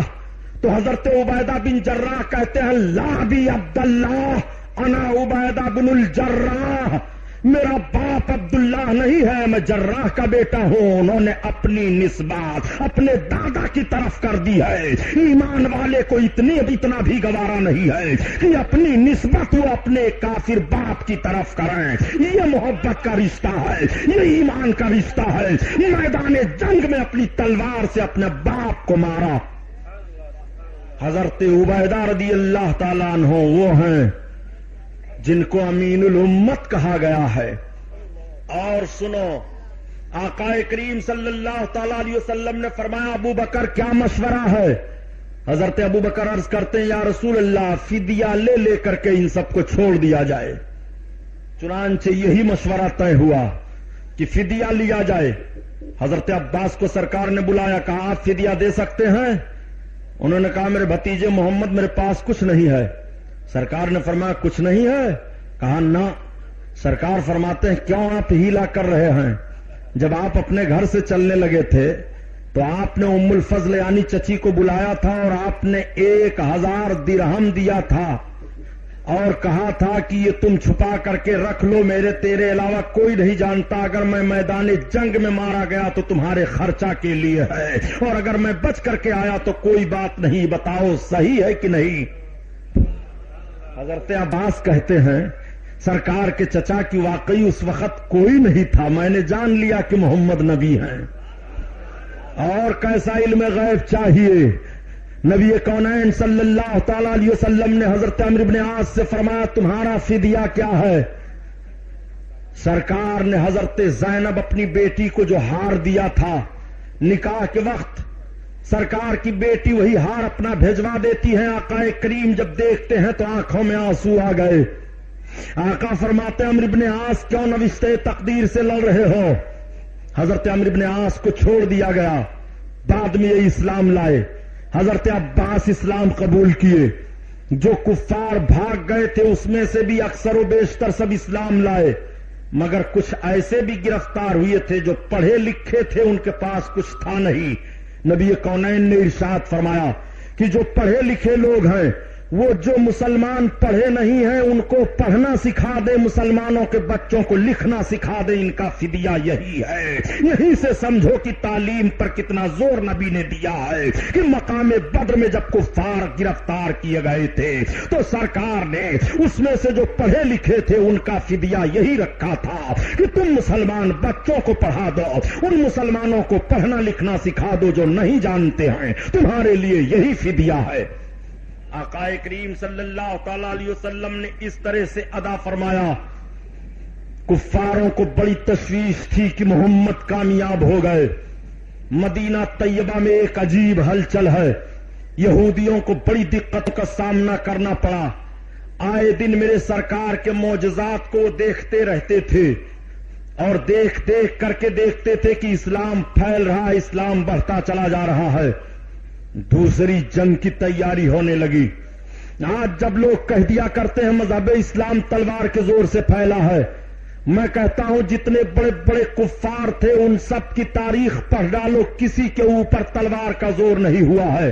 تو حضرت عبیدہ بن جراح کہتے ہیں لا بھی عبداللہ انا عبیدہ بن الجراح، میرا باپ عبداللہ نہیں ہے، میں جراح کا بیٹا ہوں. انہوں نے اپنی نسبت اپنے دادا کی طرف کر دی ہے. ایمان والے کو اتنا بھی گوارا نہیں ہے کہ اپنی نسبت وہ اپنے کافر باپ کی طرف کریں. یہ محبت کا رشتہ ہے، یہ ایمان کا رشتہ ہے. میدان جنگ میں اپنی تلوار سے اپنے باپ کو مارا. حضرت عبیدہ رضی اللہ تعالیٰ عنہ وہ ہیں جن کو امین الامت کہا گیا ہے. اور سنو، آقا کریم صلی اللہ تعالی علیہ وسلم نے فرمایا ابو بکر کیا مشورہ ہے؟ حضرت ابو بکر عرض کرتے ہیں یا رسول اللہ فدیہ لے لے کر کے ان سب کو چھوڑ دیا جائے۔ چنانچہ یہی مشورہ طے ہوا کہ فدیہ لیا جائے۔ حضرت عباس کو سرکار نے بلایا، کہا آپ فدیہ دے سکتے ہیں؟ انہوں نے کہا میرے بھتیجے محمد میرے پاس کچھ نہیں ہے۔ سرکار نے فرمایا کچھ نہیں ہے؟ کہا نہ۔ سرکار فرماتے ہیں کیوں آپ ہیلا کر رہے ہیں؟ جب آپ اپنے گھر سے چلنے لگے تھے تو آپ نے ام الفضل یعنی چچی کو بلایا تھا اور آپ نے 1000 درہم دیا تھا اور کہا تھا کہ یہ تم چھپا کر کے رکھ لو، میرے تیرے علاوہ کوئی نہیں جانتا، اگر میں میدان جنگ میں مارا گیا تو تمہارے خرچہ کے لیے ہے، اور اگر میں بچ کر کے آیا تو کوئی بات نہیں، بتاؤ صحیح ہے کہ نہیں؟ حضرت عباس کہتے ہیں سرکار کے چچا کی واقعی اس وقت کوئی نہیں تھا، میں نے جان لیا کہ محمد نبی ہیں۔ اور کیسا علم غیب چاہیے؟ نبی کونین صلی اللہ تعالی علیہ وسلم نے حضرت عمرو بن عاص سے فرمایا تمہارا فدیہ کیا ہے؟ سرکار نے حضرت زینب اپنی بیٹی کو جو ہار دیا تھا نکاح کے وقت، سرکار کی بیٹی وہی ہار اپنا بھیجوا دیتی ہیں۔ آقا کریم جب دیکھتے ہیں تو آنکھوں میں آنسو آ گئے۔ آقا فرماتے عمرو بن عاص کیوں نوشتے تقدیر سے لڑ رہے ہو؟ حضرت عمرو بن عاص کو چھوڑ دیا گیا، بعد میں یہ اسلام لائے۔ حضرت عباس اسلام قبول کیے، جو کفار بھاگ گئے تھے اس میں سے بھی اکثر و بیشتر سب اسلام لائے، مگر کچھ ایسے بھی گرفتار ہوئے تھے جو پڑھے لکھے تھے، ان کے پاس کچھ تھا نہیں۔ نبی کونین نے ارشاد فرمایا کہ جو پڑھے لکھے لوگ ہیں وہ جو مسلمان پڑھے نہیں ہیں ان کو پڑھنا سکھا دے، مسلمانوں کے بچوں کو لکھنا سکھا دے، ان کا فدیہ یہی ہے۔ یہیں سے سمجھو کہ تعلیم پر کتنا زور نبی نے دیا ہے کہ مقام بدر میں جب کفار گرفتار کیے گئے تھے تو سرکار نے اس میں سے جو پڑھے لکھے تھے ان کا فدیہ یہی رکھا تھا کہ تم مسلمان بچوں کو پڑھا دو، ان مسلمانوں کو پڑھنا لکھنا سکھا دو جو نہیں جانتے ہیں، تمہارے لیے یہی فدیہ ہے۔ آقا کریم صلی اللہ تعالی علیہ وسلم نے اس طرح سے ادا فرمایا۔ کفاروں کو بڑی تشویش تھی کہ محمد کامیاب ہو گئے۔ مدینہ طیبہ میں ایک عجیب ہلچل ہے، یہودیوں کو بڑی دقتوں کا سامنا کرنا پڑا۔ آئے دن میرے سرکار کے معجزات کو دیکھتے رہتے تھے اور دیکھ کر کے دیکھتے تھے کہ اسلام پھیل رہا ہے، اسلام بڑھتا چلا جا رہا ہے۔ دوسری جنگ کی تیاری ہونے لگی۔ آج جب لوگ کہہ دیا کرتے ہیں مذہب اسلام تلوار کے زور سے پھیلا ہے، میں کہتا ہوں جتنے بڑے بڑے کفار تھے ان سب کی تاریخ پڑھ ڈالو، کسی کے اوپر تلوار کا زور نہیں ہوا ہے۔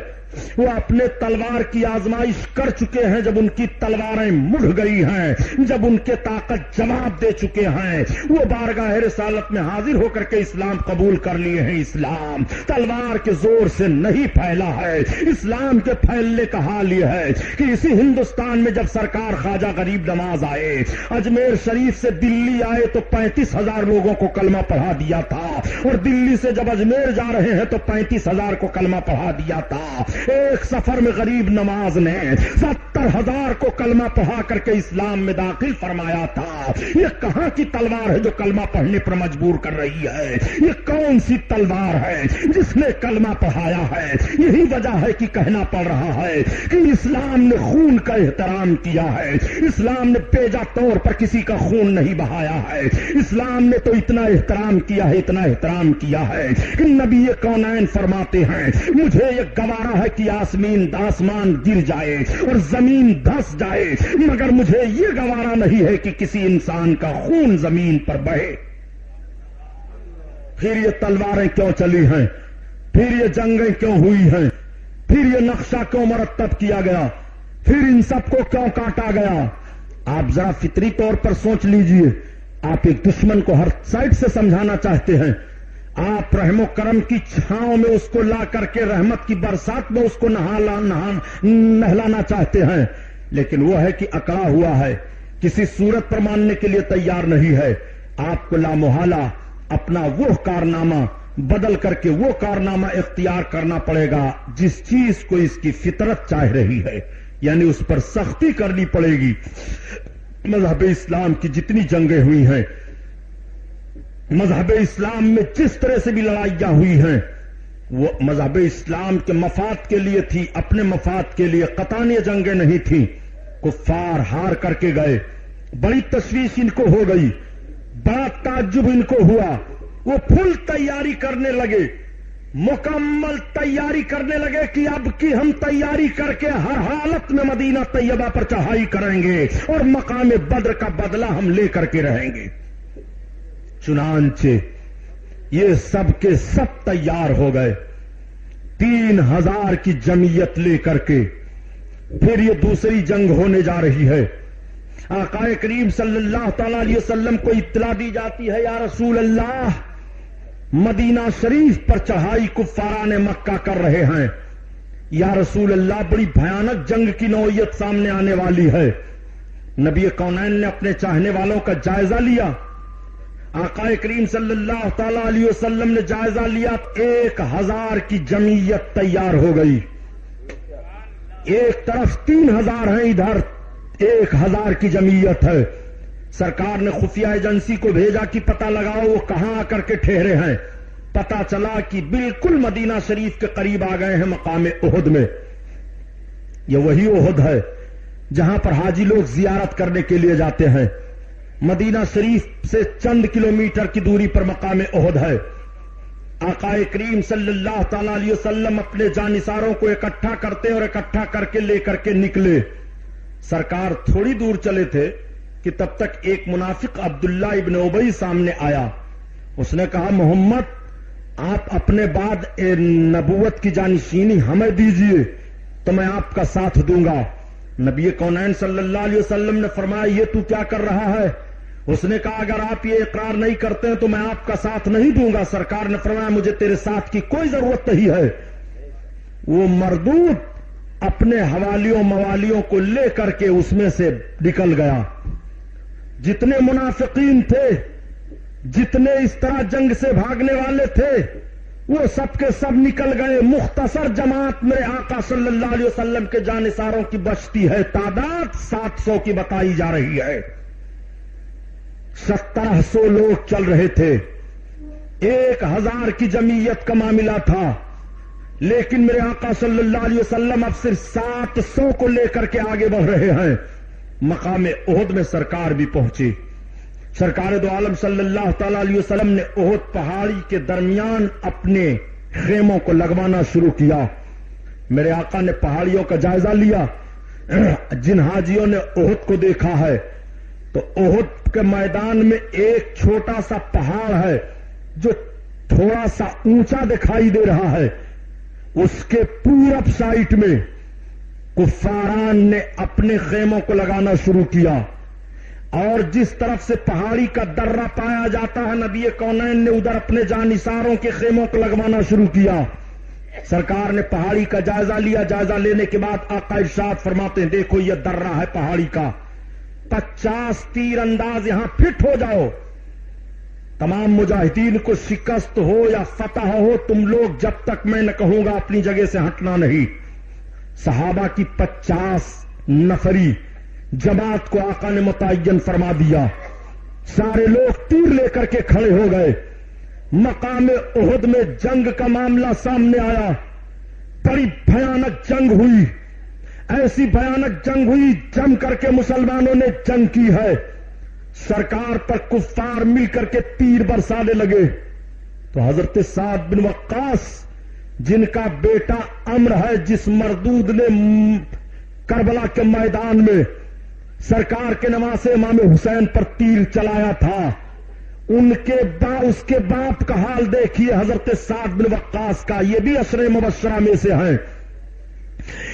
وہ اپنے تلوار کی آزمائش کر چکے ہیں، جب ان کی تلواریں مڑ گئی ہیں، جب ان کے طاقت جواب دے چکے ہیں، وہ بارگاہ رسالت میں حاضر ہو کر کے اسلام قبول کر لیے ہیں۔ اسلام تلوار کے زور سے نہیں پھیلا ہے، اسلام کے پھیلنے کا حال یہ ہے کہ اسی ہندوستان میں جب سرکار خواجہ غریب نواز آئے، اجمیر شریف سے دلی آئے تو 35,000 لوگوں کو کلمہ پڑھا دیا تھا، اور دلی سے جب اجمیر جا رہے ہیں تو 35,000 کو کلمہ پڑھا دیا تھا۔ ایک سفر میں غریب نواز نے 70,000 کو کلمہ پڑھا کر کے اسلام میں داخل فرمایا تھا۔ یہ کہاں کی تلوار ہے جو کلمہ پڑھنے پر مجبور کر رہی ہے؟ یہ کون سی تلوار ہے جس نے کلمہ پڑھایا ہے؟ یہی وجہ ہے کہ کہنا پڑ رہا ہے کہ اسلام نے خون کا احترام کیا ہے، اسلام نے بیجا طور پر کسی کا خون نہیں بہایا ہے، اسلام نے تو اتنا احترام کیا ہے، اتنا احترام کیا ہے کہ نبی کونین فرماتے ہیں مجھے یہ گوارا ہے کہ آسمان گر جائے اور زمین دھس جائے، مگر مجھے یہ گوارا نہیں ہے کہ کسی انسان کا خون زمین پر بہے۔ پھر یہ تلواریں کیوں چلی ہیں؟ پھر یہ جنگیں کیوں ہوئی ہیں؟ پھر یہ نقشہ کیوں مرتب کیا گیا؟ پھر ان سب کو کیوں کاٹا گیا؟ آپ ذرا فطری طور پر سوچ لیجئے۔ آپ ایک دشمن کو ہر سائڈ سے سمجھانا چاہتے ہیں، آپ رحم و کرم کی چھاؤں میں اس کو لا کر کے رحمت کی برسات میں اس کو نہلانا چاہتے ہیں، لیکن وہ ہے کہ اکڑا ہوا ہے، کسی صورت پر ماننے کے لیے تیار نہیں ہے۔ آپ کو لامحالہ اپنا وہ کارنامہ بدل کر کے وہ کارنامہ اختیار کرنا پڑے گا جس چیز کو اس کی فطرت چاہ رہی ہے، یعنی اس پر سختی کرنی پڑے گی۔ مذہب اسلام کی جتنی جنگیں ہوئی ہیں مذہب اسلام میں جس طرح سے بھی لڑائیاں ہوئی ہیں وہ مذہب اسلام کے مفاد کے لیے تھی، اپنے مفاد کے لیے قطعی جنگیں نہیں تھیں. کفار ہار کر کے گئے، بڑی تشویش ان کو ہو گئی، بڑا تعجب ان کو ہوا. وہ پھل تیاری کرنے لگے، مکمل تیاری کرنے لگے کہ اب کی ہم تیاری کر کے ہر حالت میں مدینہ طیبہ پر چڑھائی کریں گے اور مقام بدر کا بدلہ ہم لے کر کے رہیں گے. چنانچہ یہ سب کے سب تیار ہو گئے 3000 کی جمعیت لے کر کے. پھر یہ دوسری جنگ ہونے جا رہی ہے. آقا کریم صلی اللہ تعالی علیہ وسلم کو اطلاع دی جاتی ہے، یا رسول اللہ مدینہ شریف پر چڑھائی کفاران مکہ کر رہے ہیں. یا رسول اللہ بڑی بھیانک جنگ کی نوعیت سامنے آنے والی ہے. نبی کونین نے اپنے چاہنے والوں کا جائزہ لیا. آقا کریم صلی اللہ تعالی علیہ وسلم نے جائزہ لیا، 1000 کی جمعیت تیار ہو گئی. ایک طرف 3000 ہیں، ادھر 1000 کی جمعیت ہے. سرکار نے خفیہ ایجنسی کو بھیجا کہ پتہ لگاؤ وہ کہاں آ کر کے ٹھہرے ہیں. پتہ چلا کہ بالکل مدینہ شریف کے قریب آ گئے ہیں، مقام احد میں. یہ وہی احد ہے جہاں پر حاجی لوگ زیارت کرنے کے لیے جاتے ہیں. مدینہ شریف سے چند کلومیٹر کی دوری پر مقام احد ہے. آقا کریم صلی اللہ تعالی علیہ وسلم اپنے جانثاروں کو اکٹھا کرتے اور اکٹھا کر کے لے کر کے نکلے. سرکار تھوڑی دور چلے تھے کہ تب تک ایک منافق عبداللہ ابن ابی سامنے آیا. اس نے کہا محمد آپ اپنے بعد نبوت کی جانشینی ہمیں دیجئے تو میں آپ کا ساتھ دوں گا. نبی کونین صلی اللہ علیہ وسلم نے فرمایا یہ تو کیا کر رہا ہے؟ اس نے کہا اگر آپ یہ اقرار نہیں کرتے ہیں تو میں آپ کا ساتھ نہیں دوں گا. سرکار نے فرمایا مجھے تیرے ساتھ کی کوئی ضرورت نہیں ہے. وہ مردود اپنے حوالیوں موالیوں کو لے کر کے اس میں سے نکل گیا. جتنے منافقین تھے، جتنے اس طرح جنگ سے بھاگنے والے تھے، وہ سب کے سب نکل گئے. مختصر جماعت میرے آقا صلی اللہ علیہ وسلم کے جانثاروں کی بچتی ہے. تعداد 700 کی بتائی جا رہی ہے. 1700 لوگ چل رہے تھے. 1000 کی جمعیت کا معاملہ تھا، لیکن میرے آقا صلی اللہ علیہ وسلم اب صرف 700 کو لے کر کے آگے بڑھ رہے ہیں. مقام احد میں سرکار بھی پہنچی. سرکار دو عالم صلی اللہ تعالی علیہ وسلم نے احد پہاڑی کے درمیان اپنے خیموں کو لگوانا شروع کیا. میرے آقا نے پہاڑیوں کا جائزہ لیا. جن حاجیوں نے احد کو دیکھا ہے تو احد کے میدان میں ایک چھوٹا سا پہاڑ ہے جو تھوڑا سا اونچا دکھائی دے رہا ہے. اس کے پورب سائٹ میں کفاران نے اپنے خیموں کو لگانا شروع کیا، اور جس طرف سے پہاڑی کا درہ پایا جاتا ہے نبی کونین نے ادھر اپنے جانثاروں کے خیموں کو لگوانا شروع کیا. سرکار نے پہاڑی کا جائزہ لیا. جائزہ لینے کے بعد آقا ارشاد فرماتے ہیں دیکھو یہ درہ ہے پہاڑی کا، 50 تیر انداز یہاں فٹ ہو جاؤ. تمام مجاہدین کو شکست ہو یا فتح ہو، تم لوگ جب تک میں نہ کہوں گا اپنی جگہ سے ہٹنا نہیں. صحابہ کی 50 نفری جماعت کو آقا نے متعین فرما دیا. سارے لوگ تیر لے کر کے کھڑے ہو گئے. مقام احد میں جنگ کا معاملہ سامنے آیا. بڑی بھیانک جنگ ہوئی. ایسی بھیانک جنگ ہوئی جم کر کے مسلمانوں نے جنگ کی ہے. سرکار پر کفار مل کر کے تیر برسانے لگے تو حضرت سعد بن وقاص جن کا بیٹا امر ہے، جس مردود نے کربلا کے میدان میں سرکار کے نواسے امام حسین پر تیر چلایا تھا، اس کے باپ کا حال دیکھیے حضرت سعد بن وقاص کا. یہ بھی عشرے مبشرہ میں سے ہیں.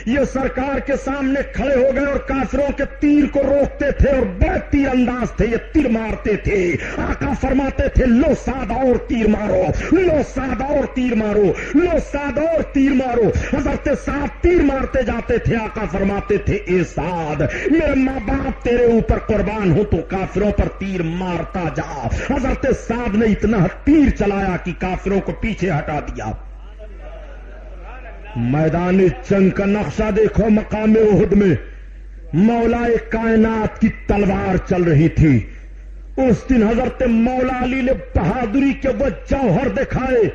یہ سرکار کے سامنے کھڑے ہو گئے اور کافروں کے تیر کو روکتے تھے اور بڑے تیر انداز تھے. یہ تیر مارتے تھے. آقا فرماتے تھے لو سعد اور تیر مارو، لو سعد اور تیر مارو، لو سعد اور تیر مارو. حضرت سعد تیر مارتے جاتے تھے. آقا فرماتے تھے اے سعد میرے ماں باپ تیرے اوپر قربان ہو تو کافروں پر تیر مارتا جا. حضرت سعد نے اتنا تیر چلایا کہ کافروں کو پیچھے ہٹا دیا. میدان جنگ کا نقشہ دیکھو. مقام احد میں مولا کائنات کی تلوار چل رہی تھی. اس دن حضرت مولا علی نے بہادری کے وہ جوہر دکھائے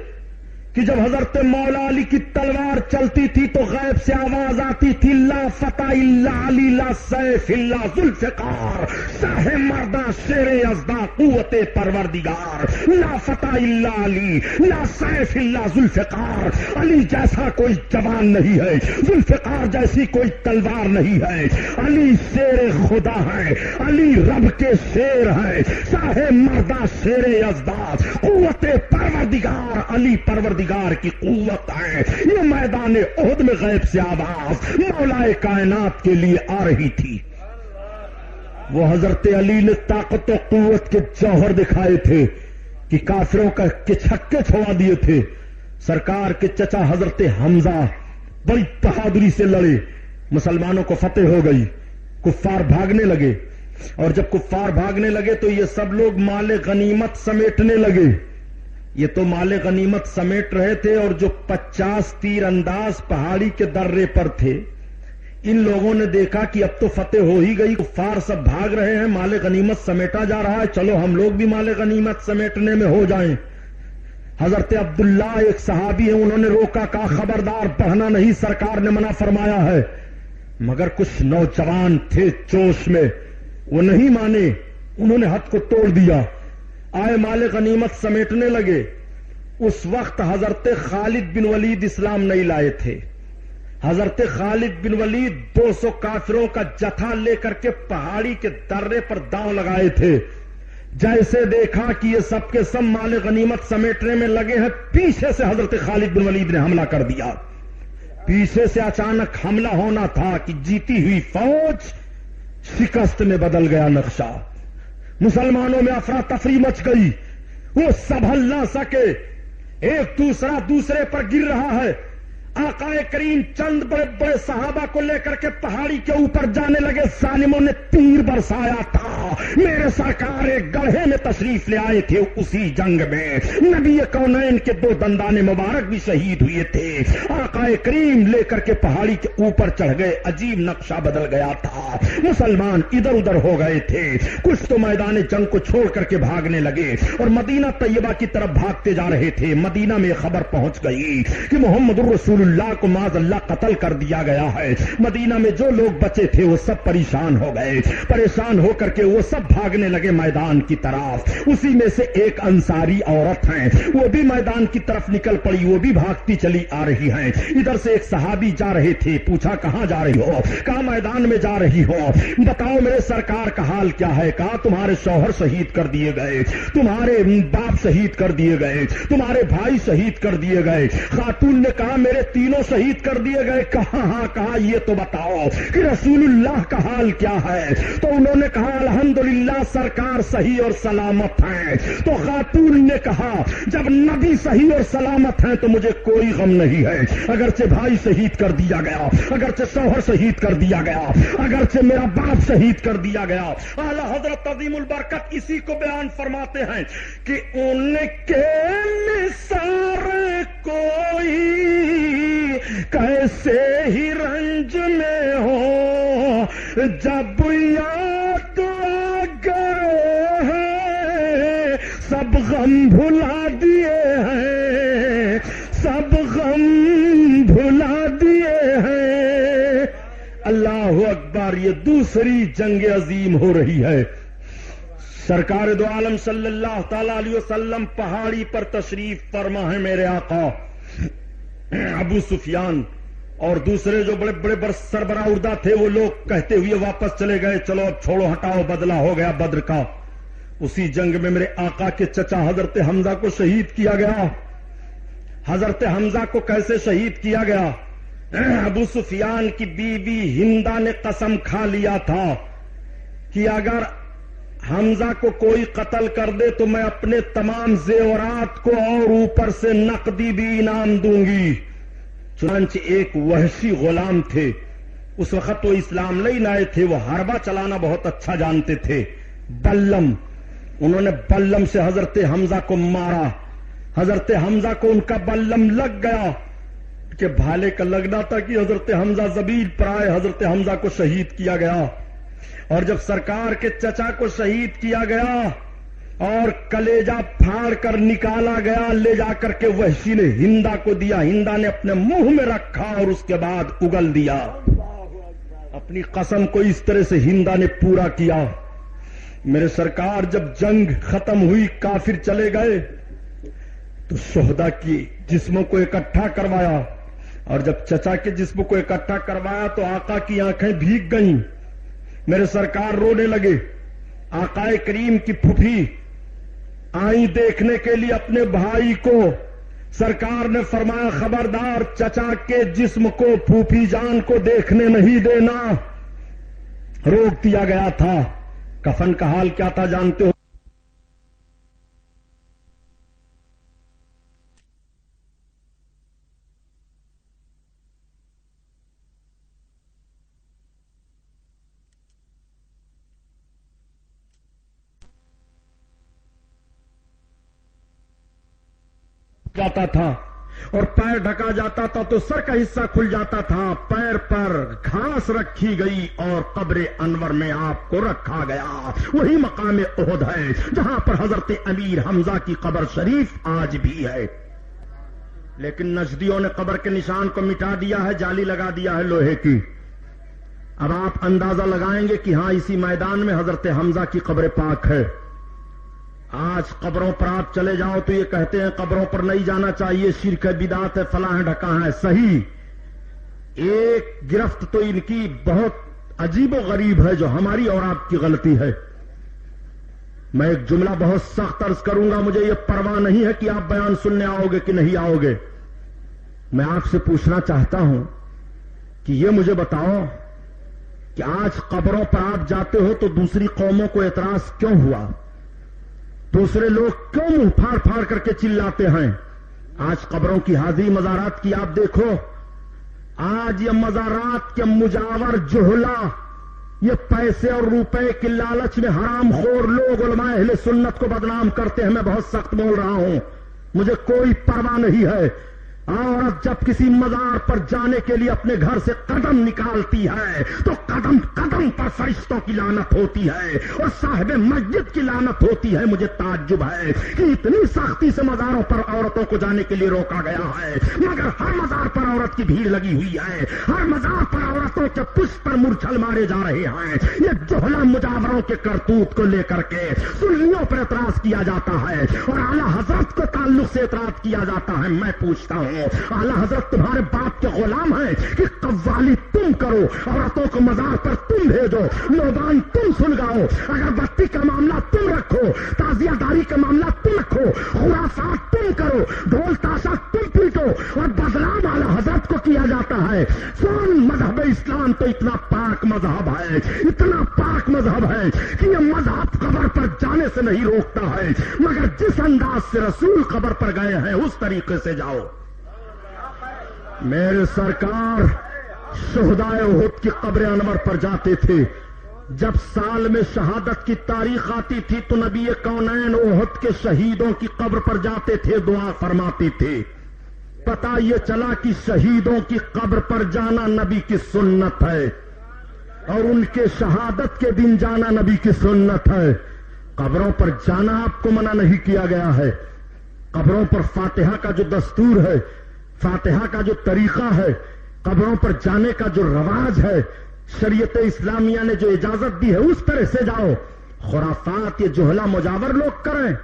کہ جب حضرت مولا علی کی تلوار چلتی تھی تو غیب سے آواز آتی تھی لا فتح الا علی لا سیف الا ذوالفقار، شاہ مردہ شیر یزداں قوت پروردگار، لا فتح الا علی لا سیف الا ذوالفقار، علی جیسا کوئی جوان نہیں ہے، ذوالفقار جیسی کوئی تلوار نہیں ہے، علی شیر خدا ہے، علی رب کے شیر ہے، شاہ مردہ شیر یزداں قوت پروردگار، علی پروردگار کی قوت ہے۔ یہ میدان احد میں غیب سے آواز مولا کائنات کے لیے آ رہی تھی۔ وہ حضرت علی نے طاقت و قوت کے جوہر دکھائے تھے کہ کافروں کا چھکے چھوڑا دیے تھے۔ سرکار کے چچا حضرت حمزہ بڑی بہادری سے لڑے، مسلمانوں کو فتح ہو گئی، کفار بھاگنے لگے، اور جب کفار بھاگنے لگے تو یہ سب لوگ مال غنیمت سمیٹنے لگے۔ یہ تو مال غنیمت سمیٹ رہے تھے، اور جو 50 تیر انداز پہاڑی کے درے پر تھے، ان لوگوں نے دیکھا کہ اب تو فتح ہو ہی گئی، کفار سب بھاگ رہے ہیں، مال غنیمت سمیٹا جا رہا ہے، چلو ہم لوگ بھی مال غنیمت سمیٹنے میں ہو جائیں۔ حضرت عبداللہ ایک صحابی ہیں، انہوں نے روکا، کہا خبردار بڑھنا نہیں، سرکار نے منع فرمایا ہے۔ مگر کچھ نوجوان تھے جوش میں، وہ نہیں مانے، انہوں نے حد کو توڑ دیا، آئے مال غنیمت سمیٹنے لگے۔ اس وقت حضرت خالد بن ولید اسلام نہیں لائے تھے۔ حضرت خالد بن ولید 200 کافروں کا جتھا لے کر کے پہاڑی کے درے پر داؤں لگائے تھے۔ جیسے دیکھا کہ یہ سب کے سب مال غنیمت سمیٹنے میں لگے ہیں، پیچھے سے حضرت خالد بن ولید نے حملہ کر دیا۔ پیچھے سے اچانک حملہ ہونا تھا کہ جیتی ہوئی فوج شکست میں بدل گیا نقشہ۔ مسلمانوں میں افراتفری مچ گئی، وہ سنبھل نہ سکے، ایک دوسرا دوسرے پر گر رہا ہے۔ آقا کریم چند بڑے بڑے صحابہ کو لے کر کے پہاڑی کے اوپر جانے لگے، ظالموں نے تیر برسایا تھا۔ میرے سرکار ایک گڑھے میں تشریف لے آئے تھے، اسی جنگ میں نبی کونین کے 2 دندان مبارک بھی شہید ہوئے تھے۔ آقا کریم لے کر کے پہاڑی کے اوپر چڑھ گئے، عجیب نقشہ بدل گیا تھا، مسلمان ادھر ادھر ہو گئے تھے، کچھ تو میدان جنگ کو چھوڑ کر کے بھاگنے لگے اور مدینہ طیبہ کی طرف بھاگتے جا رہے تھے۔ مدینہ میں خبر پہنچ گئی کہ محمد رسول اللہ کو معاذ اللہ قتل کر دیا گیا ہے۔ مدینہ میں جو لوگ بچے تھے وہ سب پریشان ہو گئے، پریشان ہو کر کے وہ سب بھاگنے لگے میدان کی طرف۔ اسی میں سے ایک انصاری عورت ہیں، وہ بھی میدان کی طرف نکل پڑی، وہ بھی بھاگتی چلی آ رہی ہیں۔ ادھر سے ایک صحابی جا رہے تھے، پوچھا کہاں جا رہی ہو؟ کہا میدان میں جا رہی ہو۔ بتاؤ میرے سرکار کا حال کیا ہے؟ کہا تمہارے شوہر شہید کر دیے گئے، تمہارے باپ شہید کر دیے گئے، تمہارے بھائی شہید کر دیے گئے۔ خاتون نے کہا میرے تینوں شہید کر دیے گئے۔ کہا ہاں، کہا یہ تو بتاؤ کہ رسول اللہ کا حال کیا ہے؟ تو انہوں نے کہا الحمدللہ سرکار صحیح اور سلامت ہیں۔ تو خاتون نے کہا جب نبی صحیح اور سلامت ہیں تو مجھے کوئی غم نہیں ہے، اگرچہ بھائی شہید کر دیا گیا، اگرچہ شوہر شہید کر دیا گیا، اگرچہ میرا باپ شہید کر دیا گیا۔ اعلی حضرت عظیم البرکت اسی کو بیان فرماتے ہیں کہ ان کے نثار کوئی کیسے ہی رنج میں ہو، جب یاد آ گئے ہیں سب غم بھلا دیے ہیں، سب غم بھلا دیے ہیں۔ اللہ اکبر، یہ دوسری جنگ عظیم ہو رہی ہے۔ سرکار دو عالم صلی اللہ تعالی علیہ وسلم پہاڑی پر تشریف فرما ہے۔ میرے آقا ابو سفیان اور دوسرے جو بڑے بڑے سربراہ اردہ تھے وہ لوگ کہتے ہوئے واپس چلے گئے، چلو اب چھوڑو ہٹاؤ، بدلہ ہو گیا بدر کا۔ اسی جنگ میں میرے آقا کے چچا حضرت حمزہ کو شہید کیا گیا۔ حضرت حمزہ کو کیسے شہید کیا گیا؟ ابو سفیان کی بیوی ہندا نے قسم کھا لیا تھا کہ اگر حمزہ کو کوئی قتل کر دے تو میں اپنے تمام زیورات کو اور اوپر سے نقدی بھی انعام دوں گی۔ چنانچہ ایک وحشی غلام تھے، اس وقت وہ اسلام نہیں لائے تھے، وہ حربہ چلانا بہت اچھا جانتے تھے، بلم، انہوں نے بلم سے حضرت حمزہ کو مارا۔ حضرت حمزہ کو ان کا بلم لگ گیا کہ بھالے کا لگنا تھا کہ حضرت حمزہ زمین پر آئے، حضرت حمزہ کو شہید کیا گیا۔ اور جب سرکار کے چچا کو شہید کیا گیا اور کلیجہ پھاڑ کر نکالا گیا، لے جا کر کے وحشی نے ہندا کو دیا، ہندا نے اپنے منہ میں رکھا اور اس کے بعد اگل دیا۔ اپنی قسم کو اس طرح سے ہندا نے پورا کیا۔ میرے سرکار جب جنگ ختم ہوئی، کافر چلے گئے تو شہداء کی جسموں کو اکٹھا کروایا، اور جب چچا کے جسم کو اکٹھا کروایا تو آقا کی آنکھیں بھیگ گئیں۔ میرے سرکار رونے لگے۔ آقا کریم کی پھوپھی آئی دیکھنے کے لیے اپنے بھائی کو، سرکار نے فرمایا خبردار چچا کے جسم کو پھوپھی جان کو دیکھنے نہیں دینا، روک دیا گیا تھا۔ کفن کا حال کیا تھا جانتے ہو؟ جاتا تھا اور پیر ڈھکا جاتا تھا تو سر کا حصہ کھل جاتا تھا، پیر پر گھاس رکھی گئی اور قبر انور میں آپ کو رکھا گیا۔ وہی مقام احد ہے جہاں پر حضرت امیر حمزہ کی قبر شریف آج بھی ہے، لیکن نجدیوں نے قبر کے نشان کو مٹا دیا ہے، جالی لگا دیا ہے لوہے کی۔ اب آپ اندازہ لگائیں گے کہ ہاں اسی میدان میں حضرت حمزہ کی قبر پاک ہے۔ آج قبروں پر آپ چلے جاؤ تو یہ کہتے ہیں قبروں پر نہیں جانا چاہیے، شرک ہے، بدعت ہے، فلاں ہے، ڈھکا ہے۔ صحیح، ایک گرفت تو ان کی بہت عجیب و غریب ہے جو ہماری اور آپ کی غلطی ہے۔ میں ایک جملہ بہت سخت عرض کروں گا، مجھے یہ پرواہ نہیں ہے کہ آپ بیان سننے آؤ گے کہ نہیں آؤ گے۔ میں آپ سے پوچھنا چاہتا ہوں کہ یہ مجھے بتاؤ کہ آج قبروں پر آپ جاتے ہو تو دوسری قوموں کو اعتراض کیوں ہوا؟ دوسرے لوگ کیوں منہ پھاڑ پھاڑ کر کے چلاتے ہیں؟ آج قبروں کی حاضری مزارات کی آپ دیکھو، آج یہ مزارات کے مجاور جہلا، یہ پیسے اور روپے کی لالچ میں حرام خور لوگ علماء اہل سنت کو بدنام کرتے ہیں۔ میں بہت سخت بول رہا ہوں، مجھے کوئی پرواہ نہیں ہے۔ عورت جب کسی مزار پر جانے کے لیے اپنے گھر سے قدم نکالتی ہے تو قدم قدم پر فرشتوں کی لعنت ہوتی ہے اور صاحب مسجد کی لعنت ہوتی ہے۔ مجھے تعجب ہے کہ اتنی سختی سے مزاروں پر عورتوں کو جانے کے لیے روکا گیا ہے، مگر ہر مزار پر عورت کی بھیڑ لگی ہوئی ہے، ہر مزار پر عورتوں کے پشت پر مورچھل مارے جا رہے ہیں۔ یہ جوہلا مجاوروں کے کرتوت کو لے کر کے سنیوں پر اعتراض کیا جاتا ہے اور اعلی حضرت کو تعلق سے اعتراض کیا جاتا ہے۔ میں پوچھتا ہوں، اعلی حضرت تمہارے باپ کے غلام ہیں کہ قوالی تم کرو، عورتوں کو مزار پر تم بھیجو، لوبان تم سلگاؤ، اگربتی کا معاملہ تم رکھو، تعزیہ داری کا معاملہ تم رکھو، خرافات تم کرو، ڈھول تاشا تم پیٹو، اور بدنام اعلی حضرت کو کیا جاتا ہے۔ سن مذہب اسلام تو اتنا پاک مذہب ہے، اتنا پاک مذہب ہے کہ یہ مذہب قبر پر جانے سے نہیں روکتا ہے، مگر جس انداز سے رسول قبر پر گئے ہیں اس طریقے سے جاؤ۔ میرے سرکار شہدائے احد کی قبر انور پر جاتے تھے۔ جب سال میں شہادت کی تاریخ آتی تھی تو نبی کونین احد کے شہیدوں کی قبر پر جاتے تھے، دعا فرماتے تھے۔ پتہ یہ چلا کہ شہیدوں کی قبر پر جانا نبی کی سنت ہے اور ان کے شہادت کے دن جانا نبی کی سنت ہے۔ قبروں پر جانا آپ کو منع نہیں کیا گیا ہے۔ قبروں پر فاتحہ کا جو دستور ہے، فاتحہ کا جو طریقہ ہے، قبروں پر جانے کا جو رواج ہے، شریعت اسلامیہ نے جو اجازت دی ہے اس طرح سے جاؤ۔ خرافات یہ جوہلا مجاور لوگ کریں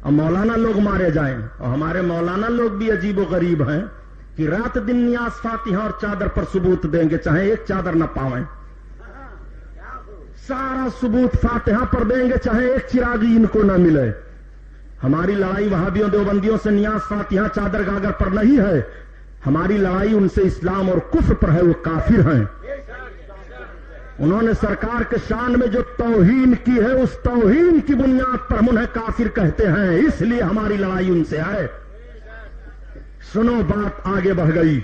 اور مولانا لوگ مارے جائیں، اور ہمارے مولانا لوگ بھی عجیب و غریب ہیں کہ رات دن نیاز فاتحہ اور چادر پر ثبوت دیں گے، چاہے ایک چادر نہ پاویں، سارا ثبوت فاتحہ پر دیں گے چاہے ایک چراغی ان کو نہ ملے۔ ہماری لڑائی وہابیوں دیوبندیوں سے نیاز فاتحہ چادر گاگر پر نہیں ہے، ہماری لڑائی ان سے اسلام اور کفر پر ہے، وہ کافر ہیں۔ انہوں نے سرکار کے شان میں جو توہین کی ہے اس توہین کی بنیاد پر ہم انہیں کافر کہتے ہیں، اس لیے ہماری لڑائی ان سے ہے۔ سنو، بات آگے بڑھ گئی۔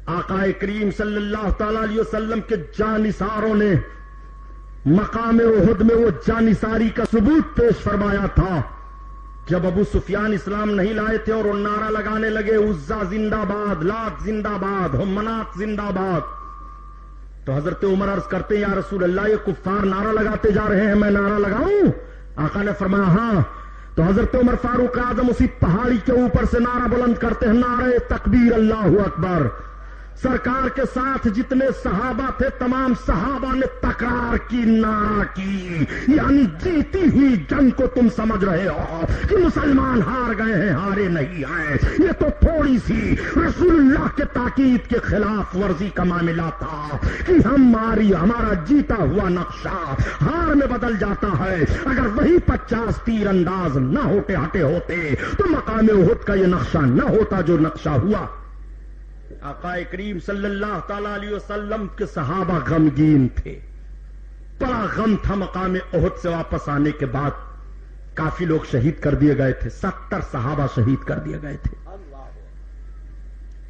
آقا کریم صلی اللہ تعالی علیہ وسلم کے جانثاروں نے مقام احد میں وہ جانثاری کا ثبوت پیش فرمایا تھا۔ جب ابو سفیان اسلام نہیں لائے تھے اور وہ نعرہ لگانے لگے عزا زندہ باد، لات زندہ باد، منات زندہ باد، تو حضرت عمر عرض کرتے ہیں یا رسول اللہ یہ کفار نعرہ لگاتے جا رہے ہیں، میں نعرہ لگاؤں؟ آقا نے فرمایا ہاں، تو حضرت عمر فاروق اعظم اسی پہاڑی کے اوپر سے نعرہ بلند کرتے ہیں، نعرہ تکبیر اللہ اکبر۔ سرکار کے ساتھ جتنے صحابہ تھے تمام صحابہ نے تکرار کی، نعرہ کی، یعنی جیتی ہوئی جنگ کو تم سمجھ رہے ہو کہ مسلمان ہار گئے ہیں، ہارے نہیں ہیں، یہ تو تھوڑی سی رسول اللہ کے تاکید کے خلاف ورزی کا معاملہ تھا کہ ہمارا جیتا ہوا نقشہ ہار میں بدل جاتا ہے۔ اگر وہی 50 تیر انداز نہ ہٹے ہوتے تو مقام احد کا یہ نقشہ نہ ہوتا جو نقشہ ہوا۔ آقا کریم صلی اللہ تعالی علیہ وسلم کے صحابہ غمگین تھے، بڑا غم تھا مقام احد سے واپس آنے کے بعد۔ کافی لوگ شہید کر دیے گئے تھے، 70 صحابہ شہید کر دیے گئے تھے۔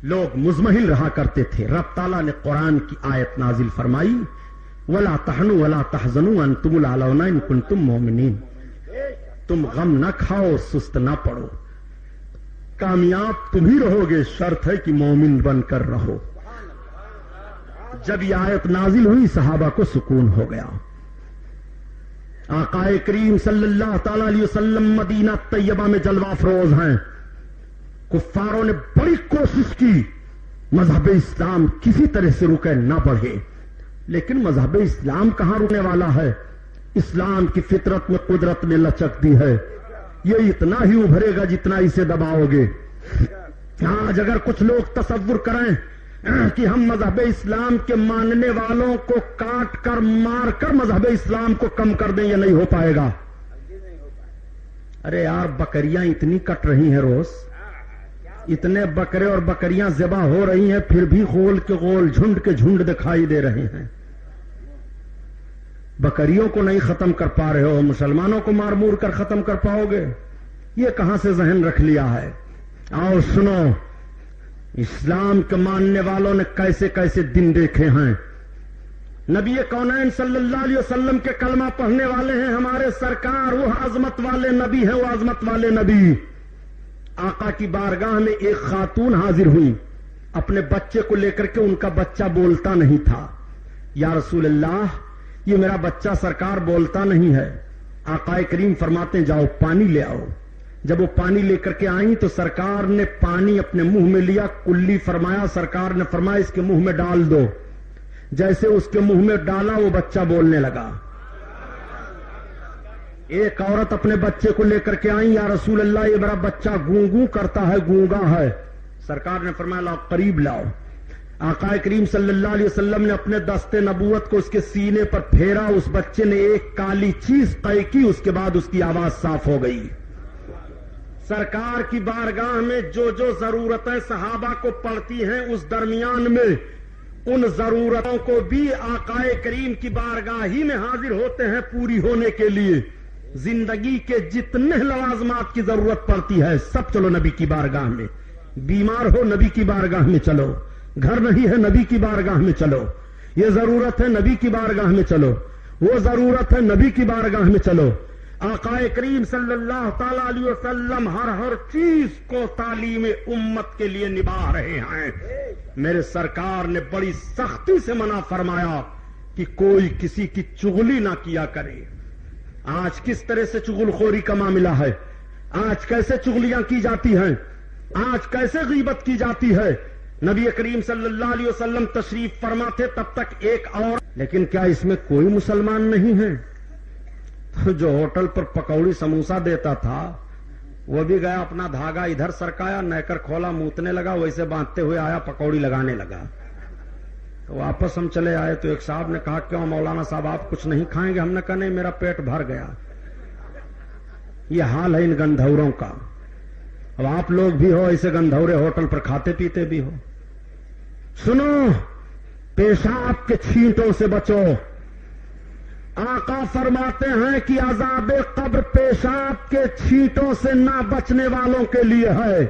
لوگ مزمحل رہا کرتے تھے۔ رب تعالیٰ نے قرآن کی آیت نازل فرمائی، وَلَا تَحْنُوا وَلَا تَحْزَنُوا وَأَنْتُمُ الْأَعْلَوْنَ إِن كُنتُم مُؤْمِنِينَ۔ تم غم نہ کھاؤ، سست نہ پڑو، کامیاب تم ہی رہو گے، شرط ہے کہ مومن بن کر رہو۔ جب یہ آیت نازل ہوئی صحابہ کو سکون ہو گیا۔ آقا کریم صلی اللہ تعالی علیہ وسلم مدینہ طیبہ میں جلوہ افروز ہیں۔ کفاروں نے بڑی کوشش کی مذہب اسلام کسی طرح سے رکے نہ بڑھے، لیکن مذہب اسلام کہاں رکنے والا ہے؟ اسلام کی فطرت میں قدرت نے لچک دی ہے، یہ اتنا ہی ابھرے گا جتنا اسے دباؤ گے۔ آج اگر کچھ لوگ تصور کریں کہ ہم مذہب اسلام کے ماننے والوں کو کاٹ کر مار کر مذہب اسلام کو کم کر دیں، یہ نہیں ہو پائے گا۔ ارے یار، بکریاں اتنی کٹ رہی ہیں روز، اتنے بکرے اور بکریاں ذبح ہو رہی ہیں، پھر بھی غول کے غول، جھنڈ کے جھنڈ دکھائی دے رہے ہیں۔ بکریوں کو نہیں ختم کر پا رہے ہو، مسلمانوں کو مار مور کر ختم کر پاؤ گے؟ یہ کہاں سے ذہن رکھ لیا ہے؟ آؤ سنو، اسلام کے ماننے والوں نے کیسے کیسے دن دیکھے ہیں۔ نبی کونین صلی اللہ علیہ وسلم کے کلمہ پڑھنے والے ہیں ہمارے سرکار، وہ عظمت والے نبی ہیں، وہ عظمت والے نبی۔ آقا کی بارگاہ میں ایک خاتون حاضر ہوئی، اپنے بچے کو لے کر کے، ان کا بچہ بولتا نہیں تھا۔ یا رسول اللہ، یہ میرا بچہ سرکار بولتا نہیں ہے۔ آقا کریم فرماتے ہیں جاؤ پانی لے آؤ۔ جب وہ پانی لے کر کے آئیں تو سرکار نے پانی اپنے منہ میں لیا، کلی فرمایا، سرکار نے فرمایا اس کے منہ میں ڈال دو۔ جیسے اس کے منہ میں ڈالا وہ بچہ بولنے لگا۔ ایک عورت اپنے بچے کو لے کر کے آئی، یا رسول اللہ یہ میرا بچہ گوں گوں کرتا ہے، گونگا ہے۔ سرکار نے فرمایا لاؤ، قریب لاؤ۔ آقا کریم صلی اللہ علیہ وسلم نے اپنے دست نبوت کو اس کے سینے پر پھیرا، اس بچے نے ایک کالی چیز قے کی، اس کے بعد اس کی آواز صاف ہو گئی۔ سرکار کی بارگاہ میں جو جو ضرورتیں صحابہ کو پڑتی ہیں، اس درمیان میں ان ضرورتوں کو بھی آقا کریم کی بارگاہ ہی میں حاضر ہوتے ہیں پوری ہونے کے لیے۔ زندگی کے جتنے لوازمات کی ضرورت پڑتی ہے سب چلو نبی کی بارگاہ میں۔ بیمار ہو نبی کی بارگاہ میں چلو، گھر نہیں ہے نبی کی بارگاہ میں چلو، یہ ضرورت ہے نبی کی بارگاہ میں چلو، وہ ضرورت ہے نبی کی بارگاہ میں چلو۔ آقا کریم صلی اللہ تعالی علیہ وسلم ہر چیز کو تعلیم امت کے لیے نبھا رہے ہیں۔ میرے سرکار نے بڑی سختی سے منع فرمایا کہ کوئی کسی کی چغلی نہ کیا کرے۔ آج کس طرح سے چغل خوری کا معاملہ ہے، آج کیسے چغلیاں کی جاتی ہیں، آج کیسے غیبت کی جاتی ہے۔ نبی کریم صلی اللہ علیہ وسلم تشریف فرما تھے تب تک ایک اور، لیکن کیا اس میں کوئی مسلمان نہیں ہے؟ جو ہوٹل پر پکوڑی سموسا دیتا تھا وہ بھی گیا، اپنا دھاگا ادھر سرکایا، نیکر کھولا، موتنے لگا، ویسے باندھتے ہوئے آیا، پکوڑی لگانے لگا۔ تو واپس ہم چلے آئے تو ایک صاحب نے کہا کیوں مولانا صاحب آپ کچھ نہیں کھائیں گے؟ ہم نے کہا نہیں میرا پیٹ بھر گیا۔ یہ حال ہے ان گندھوروں کا۔ اب آپ لوگ بھی ہو ایسے گندھورے، ہوٹل پر کھاتے پیتے بھی ہو۔ سنو، پیشاب کے چھینٹوں سے بچو۔ آقا فرماتے ہیں کہ عذاب قبر پیشاب کے چھینٹوں سے نہ بچنے والوں کے لیے ہے۔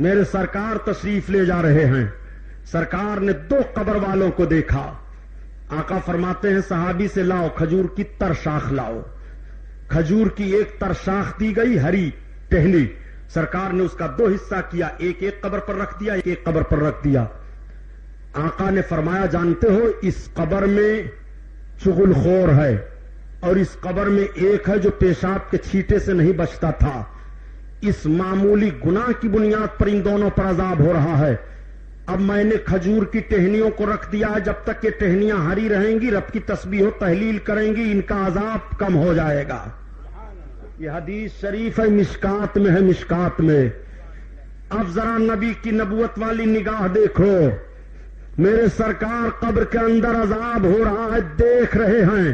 میرے سرکار تشریف لے جا رہے ہیں، سرکار نے 2 قبر والوں کو دیکھا۔ آقا فرماتے ہیں صحابی سے لاؤ کھجور کی تر شاخ لاؤ۔ کھجور کی ایک تر شاخ دی گئی، ہری ٹہنی، سرکار نے اس کا 2 حصہ کیا، ایک ایک قبر پر رکھ دیا، ایک قبر پر رکھ دیا۔ آقا نے فرمایا جانتے ہو اس قبر میں چغل خور ہے، اور اس قبر میں ایک ہے جو پیشاب کے چھینٹے سے نہیں بچتا تھا. اس معمولی گناہ کی بنیاد پر ان دونوں پر عذاب ہو رہا ہے. اب میں نے کھجور کی ٹہنیوں کو رکھ دیا ہے. جب تک یہ ٹہنیاں ہری رہیں گی رب کی تسبیح و تحلیل کریں گی ان کا عذاب کم ہو جائے گا. یہ حدیث شریف ہے, مشکات میں ہے, مشکات میں. اب ذرا نبی کی نبوت والی نگاہ دیکھو. میرے سرکار قبر کے اندر عذاب ہو رہا ہے, دیکھ رہے ہیں.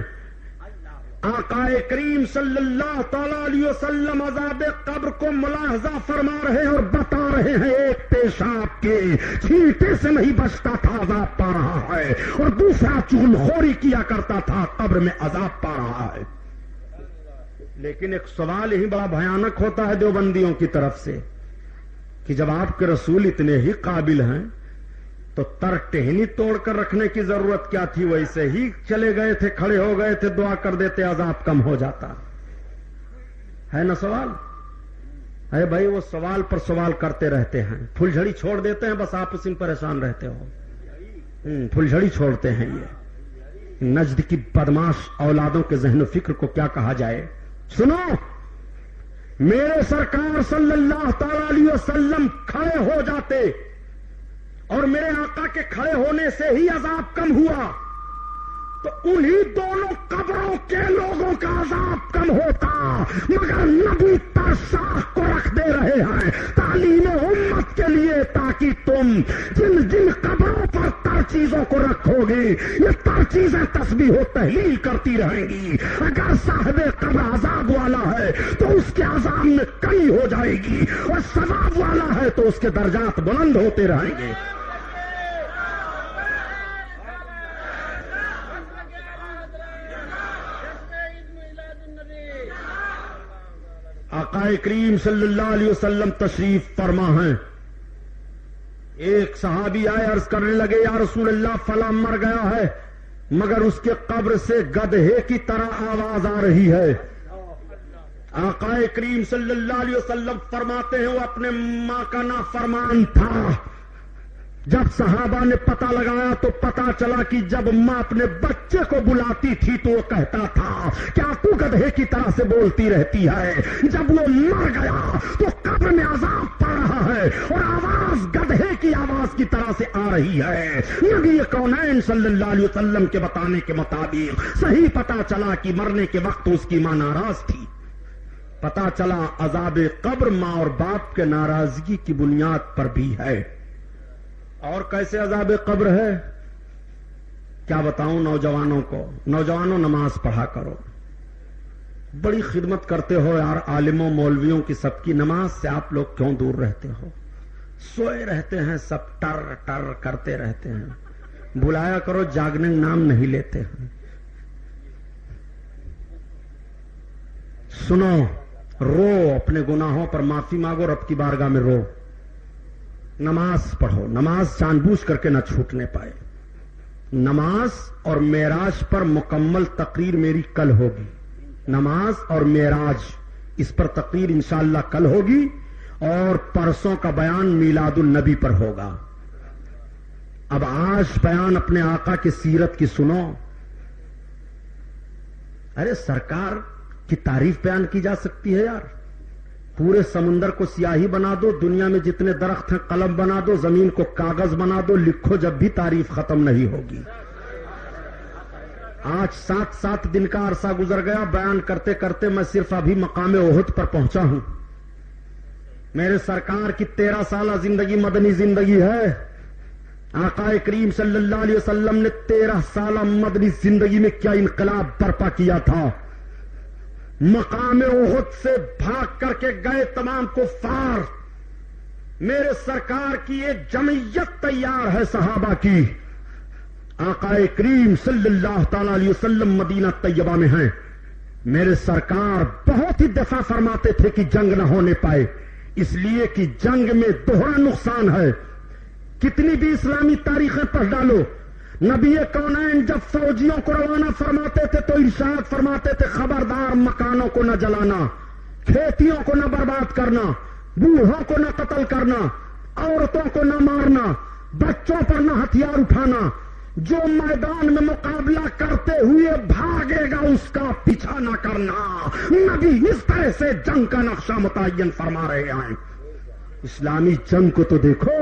آقا کریم صلی اللہ تعالی علیہ وسلم عذاب قبر کو ملاحظہ فرما رہے ہیں اور بتا رہے ہیں ایک پیشاب کے چھینٹے سے نہیں بچتا تھا عذاب پا رہا ہے, اور دوسرا چغل خوری کیا کرتا تھا قبر میں عذاب پا رہا ہے. لیکن ایک سوال ہی بڑا بھیانک ہوتا ہے دیوبندیوں کی طرف سے کہ جب آپ کے رسول اتنے ہی قابل ہیں تو تر ٹہنی توڑ کر رکھنے کی ضرورت کیا تھی؟ ویسے ہی چلے گئے تھے, کھڑے ہو گئے تھے, دعا کر دیتے عذاب کم ہو جاتا. ہے نا سوال؟ ہے بھائی, وہ سوال پر سوال کرتے رہتے ہیں, پھلجھڑی چھوڑ دیتے ہیں, بس آپ اسی میں پریشان رہتے ہو. پھلجھڑی چھوڑتے ہیں. یہ نجد کی بدماش اولادوں کے ذہن و فکر کو کیا کہا جائے. سنو, میرے سرکار صلی اللہ تعالی علیہ وسلم کھڑے ہو جاتے اور میرے آقا کے کھڑے ہونے سے ہی عذاب کم ہوا تو انہی دونوں قبروں کے لوگوں کا عذاب کم ہوتا. مگر نبی تر شاخ کو رکھ دے رہے ہیں تعلیم امت کے لیے, تاکہ تم جن جن قبروں پر تر چیزوں کو رکھو گے یہ تر چیزیں تسبیح و تحلیل کرتی رہیں گی. اگر صاحب قبر عذاب والا ہے تو اس کے عذاب میں کمی ہو جائے گی, اور ثواب والا ہے تو اس کے درجات بلند ہوتے رہیں گے. آقا کریم صلی اللہ علیہ وسلم تشریف فرما ہیں. ایک صحابی آئے, عرض کرنے لگے یا رسول اللہ فلاں مر گیا ہے مگر اس کے قبر سے گدھے کی طرح آواز آ رہی ہے. آقا کریم صلی اللہ علیہ وسلم فرماتے ہیں وہ اپنے ماں کا نافرمان تھا. جب صحابہ نے پتہ لگایا تو پتہ چلا کہ جب ماں اپنے بچے کو بلاتی تھی تو وہ کہتا تھا کیا تو گدھے کی طرح سے بولتی رہتی ہے. جب وہ مر گیا تو قبر میں عذاب پا رہا ہے اور آواز گدھے کی آواز کی طرح سے آ رہی ہے. نبی کونین صلی اللہ علیہ وسلم کے بتانے کے مطابق صحیح پتہ چلا کہ مرنے کے وقت اس کی ماں ناراض تھی. پتہ چلا عذاب قبر ماں اور باپ کے ناراضگی کی بنیاد پر بھی ہے. اور کیسے عذاب قبر ہے کیا بتاؤں نوجوانوں کو. نوجوانوں نماز پڑھا کرو. بڑی خدمت کرتے ہو یار عالموں مولویوں کی, سب کی. نماز سے آپ لوگ کیوں دور رہتے ہو؟ سوئے رہتے ہیں سب, ٹر ٹر کرتے رہتے ہیں. بلایا کرو, جاگنے نام نہیں لیتے ہیں. سنو, رو, اپنے گناہوں پر معافی مانگو, رب کی بارگاہ میں رو. نماز پڑھو. نماز جان بوجھ کر کے نہ چھوٹنے پائے. نماز اور معراج پر مکمل تقریر میری کل ہوگی. نماز اور معراج اس پر تقریر انشاءاللہ کل ہوگی, اور پرسوں کا بیان میلاد النبی پر ہوگا. اب آج بیان اپنے آقا کی سیرت کی سنو. ارے سرکار کی تعریف بیان کی جا سکتی ہے یار. پورے سمندر کو سیاہی بنا دو, دنیا میں جتنے درخت ہیں قلم بنا دو, زمین کو کاغذ بنا دو, لکھو, جب بھی تعریف ختم نہیں ہوگی. آج 7 دن کا عرصہ گزر گیا بیان کرتے کرتے, میں صرف ابھی مقام احد پر پہنچا ہوں. میرے سرکار کی 13 سالہ زندگی مدنی زندگی ہے. آقا کریم صلی اللہ علیہ وسلم نے 13 سالہ مدنی زندگی میں کیا انقلاب برپا کیا تھا. مقام احد سے بھاگ کر کے گئے تمام کفار. میرے سرکار کی ایک جمعیت تیار ہے صحابہ کی. آقا کریم صلی اللہ تعالی علیہ وسلم مدینہ طیبہ میں ہیں. میرے سرکار بہت ہی دفاع فرماتے تھے کہ جنگ نہ ہونے پائے, اس لیے کہ جنگ میں دوہرا نقصان ہے. کتنی بھی اسلامی تاریخیں پڑھ ڈالو, نبی کونین جب فوجیوں کو روانہ فرماتے تھے تو ارشاد فرماتے تھے خبردار مکانوں کو نہ جلانا, کھیتیوں کو نہ برباد کرنا, بوڑھوں کو نہ قتل کرنا, عورتوں کو نہ مارنا, بچوں پر نہ ہتھیار اٹھانا. جو میدان میں مقابلہ کرتے ہوئے بھاگے گا اس کا پیچھا نہ کرنا. نبی اس طرح سے جنگ کا نقشہ متعین فرما رہے ہیں. اسلامی جنگ کو تو دیکھو.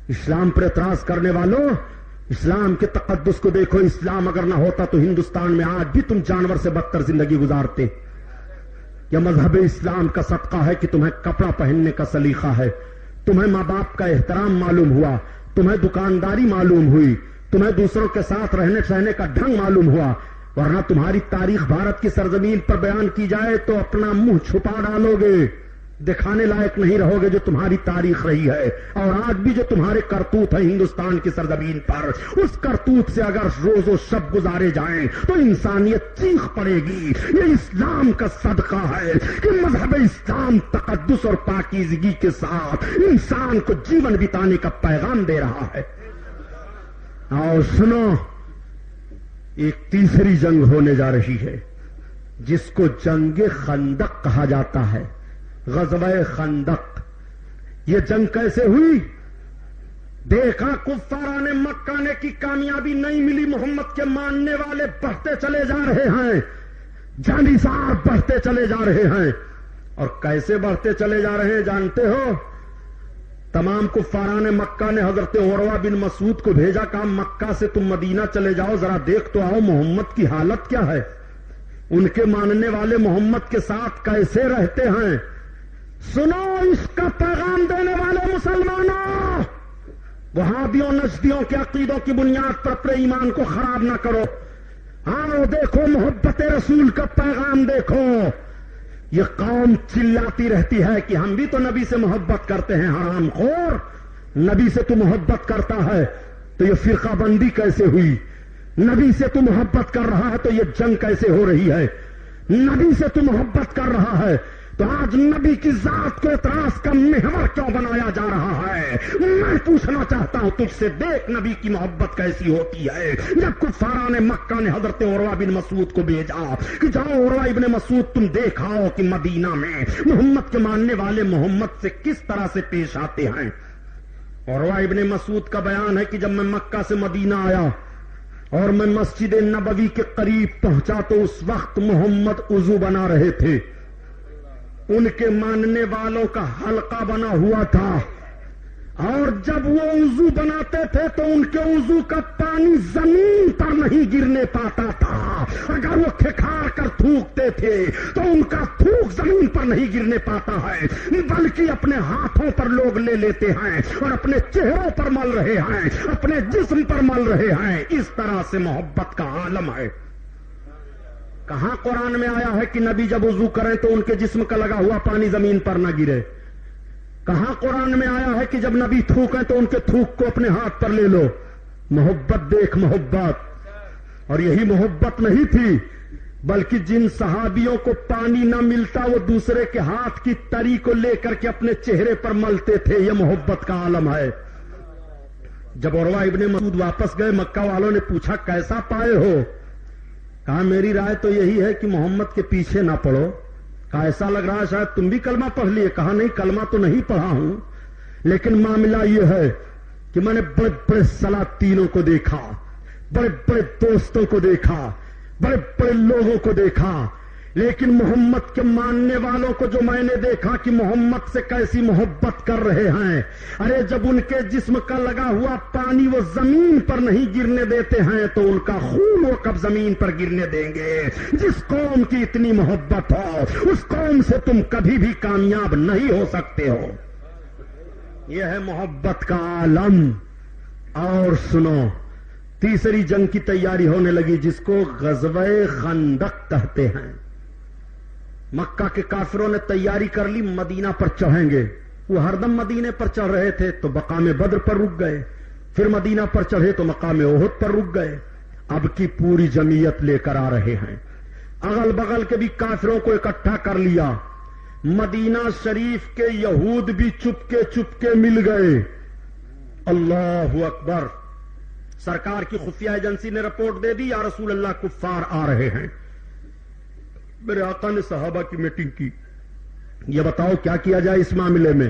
اسلام پر اعتراض کرنے والوں، اسلام کے تقدس کو دیکھو. اسلام اگر نہ ہوتا تو ہندوستان میں آج بھی تم جانور سے بدتر زندگی گزارتے. یہ مذہب اسلام کا صدقہ ہے کہ تمہیں کپڑا پہننے کا سلیقہ ہے، تمہیں ماں باپ کا احترام معلوم ہوا، تمہیں دکانداری معلوم ہوئی، تمہیں دوسروں کے ساتھ رہنے سہنے کا ڈھنگ معلوم ہوا. ورنہ تمہاری تاریخ بھارت کی سرزمین پر بیان کی جائے تو اپنا منہ چھپا ڈالو گے، دکھانے لائق نہیں رہو گے جو تمہاری تاریخ رہی ہے. اور آج بھی جو تمہارے کرتوت ہے ہندوستان کی سرزمین پر، اس کرتوت سے اگر روز و شب گزارے جائیں تو انسانیت چیخ پڑے گی. یہ اسلام کا صدقہ ہے کہ مذہب اسلام تقدس اور پاکیزگی کے ساتھ انسان کو جیون بتانے کا پیغام دے رہا ہے. اور سنو، ایک تیسری جنگ ہونے جا رہی ہے جس کو جنگ خندق کہا جاتا ہے. غزوہ خندق. یہ جنگ کیسے ہوئی؟ دیکھا کفاران مکہ نے کی کامیابی نہیں ملی، محمد کے ماننے والے بڑھتے چلے جا رہے ہیں، جانثار بڑھتے چلے جا رہے ہیں. اور کیسے بڑھتے چلے جا رہے ہیں جانتے ہو؟ تمام کفاران مکہ نے حضرت عروہ بن مسعود کو بھیجا، کہا مکہ سے تم مدینہ چلے جاؤ، ذرا دیکھ تو آؤ محمد کی حالت کیا ہے، ان کے ماننے والے محمد کے ساتھ کیسے رہتے ہیں. سنو اس کا پیغام دینے والے مسلمانوں، وہابیوں نجدیوں کے عقیدوں کی بنیاد پر اپنے ایمان کو خراب نہ کرو. آؤ دیکھو محبت رسول کا پیغام دیکھو. یہ قوم چلاتی رہتی ہے کہ ہم بھی تو نبی سے محبت کرتے ہیں. حرام خور، نبی سے تو محبت کرتا ہے تو یہ فرقہ بندی کیسے ہوئی؟ نبی سے تو محبت کر رہا ہے تو یہ جنگ کیسے ہو رہی ہے؟ نبی سے تو محبت کر رہا ہے تو آج نبی کی ذات کو اعتراض کا محور کیوں بنایا جا رہا ہے؟ میں پوچھنا چاہتا ہوں تجھ سے، دیکھ نبی کی محبت کیسی ہوتی ہے. جب کفاران مکہ نے حضرت عروہ بن مسعود کو بھیجا کہ جاؤ عروہ ابن مسعود تم دیکھاؤ کہ مدینہ میں محمد کے ماننے والے محمد سے کس طرح سے پیش آتے ہیں. عروہ ابن مسعود کا بیان ہے کہ جب میں مکہ سے مدینہ آیا اور میں مسجد نبوی کے قریب پہنچا تو اس وقت محمد وضو بنا رہے تھے. ان کے ماننے والوں کا حلقہ بنا ہوا تھا، اور جب وہ وضو بناتے تھے تو ان کے وضو کا پانی زمین پر نہیں گرنے پاتا تھا. اگر وہ کھکھار کر تھوکتے تھے تو ان کا تھوک زمین پر نہیں گرنے پاتا ہے، بلکہ اپنے ہاتھوں پر لوگ لے لیتے ہیں اور اپنے چہروں پر مل رہے ہیں، اپنے جسم پر مل رہے ہیں. اس طرح سے محبت کا عالم ہے. کہاں قرآن میں آیا ہے کہ نبی جب وضو کریں تو ان کے جسم کا لگا ہوا پانی زمین پر نہ گرے؟ کہاں قرآن میں آیا ہے کہ جب نبی تھوکیں تو ان کے تھوک کو اپنے ہاتھ پر لے لو؟ محبت دیکھ، محبت. اور یہی محبت نہیں تھی، بلکہ جن صحابیوں کو پانی نہ ملتا وہ دوسرے کے ہاتھ کی تری کو لے کر کے اپنے چہرے پر ملتے تھے. یہ محبت کا عالم ہے. جب عروہ ابن مسعود واپس گئے، مکہ والوں نے پوچھا کیسا پائے ہو؟ کہا میری رائے تو یہی ہے کہ محمد کے پیچھے نہ پڑو. کہا ایسا لگ رہا ہے شاید تم بھی کلمہ پڑھ لیے. کہا نہیں، کلمہ تو نہیں پڑھا ہوں، لیکن معاملہ یہ ہے کہ میں نے بڑے بڑے سلاطینوں کو دیکھا، بڑے بڑے دوستوں کو دیکھا، بڑے بڑے لوگوں کو دیکھا، لیکن محمد کے ماننے والوں کو جو میں نے دیکھا کہ محمد سے کیسی محبت کر رہے ہیں. ارے جب ان کے جسم کا لگا ہوا پانی وہ زمین پر نہیں گرنے دیتے ہیں تو ان کا خون وہ کب زمین پر گرنے دیں گے؟ جس قوم کی اتنی محبت ہو اس قوم سے تم کبھی بھی کامیاب نہیں ہو سکتے ہو. یہ ہے محبت کا عالم. اور سنو، تیسری جنگ کی تیاری ہونے لگی جس کو غزوہ خندق کہتے ہیں. مکہ کے کافروں نے تیاری کر لی، مدینہ پر چڑھیں گے. وہ ہر دم مدینے پر چڑھ رہے تھے تو مقام بدر پر رک گئے، پھر مدینہ پر چڑھے تو مقام احد پر رک گئے. اب کی پوری جمعیت لے کر آ رہے ہیں. اغل بغل کے بھی کافروں کو اکٹھا کر لیا. مدینہ شریف کے یہود بھی چپکے مل گئے. اللہ اکبر. سرکار کی خفیہ ایجنسی نے رپورٹ دے دی، یا رسول اللہ کفار آ رہے ہیں. میرے آقا نے صحابہ کی میٹنگ کی، یہ بتاؤ کیا کیا جائے اس معاملے میں.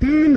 3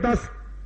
10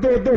2-2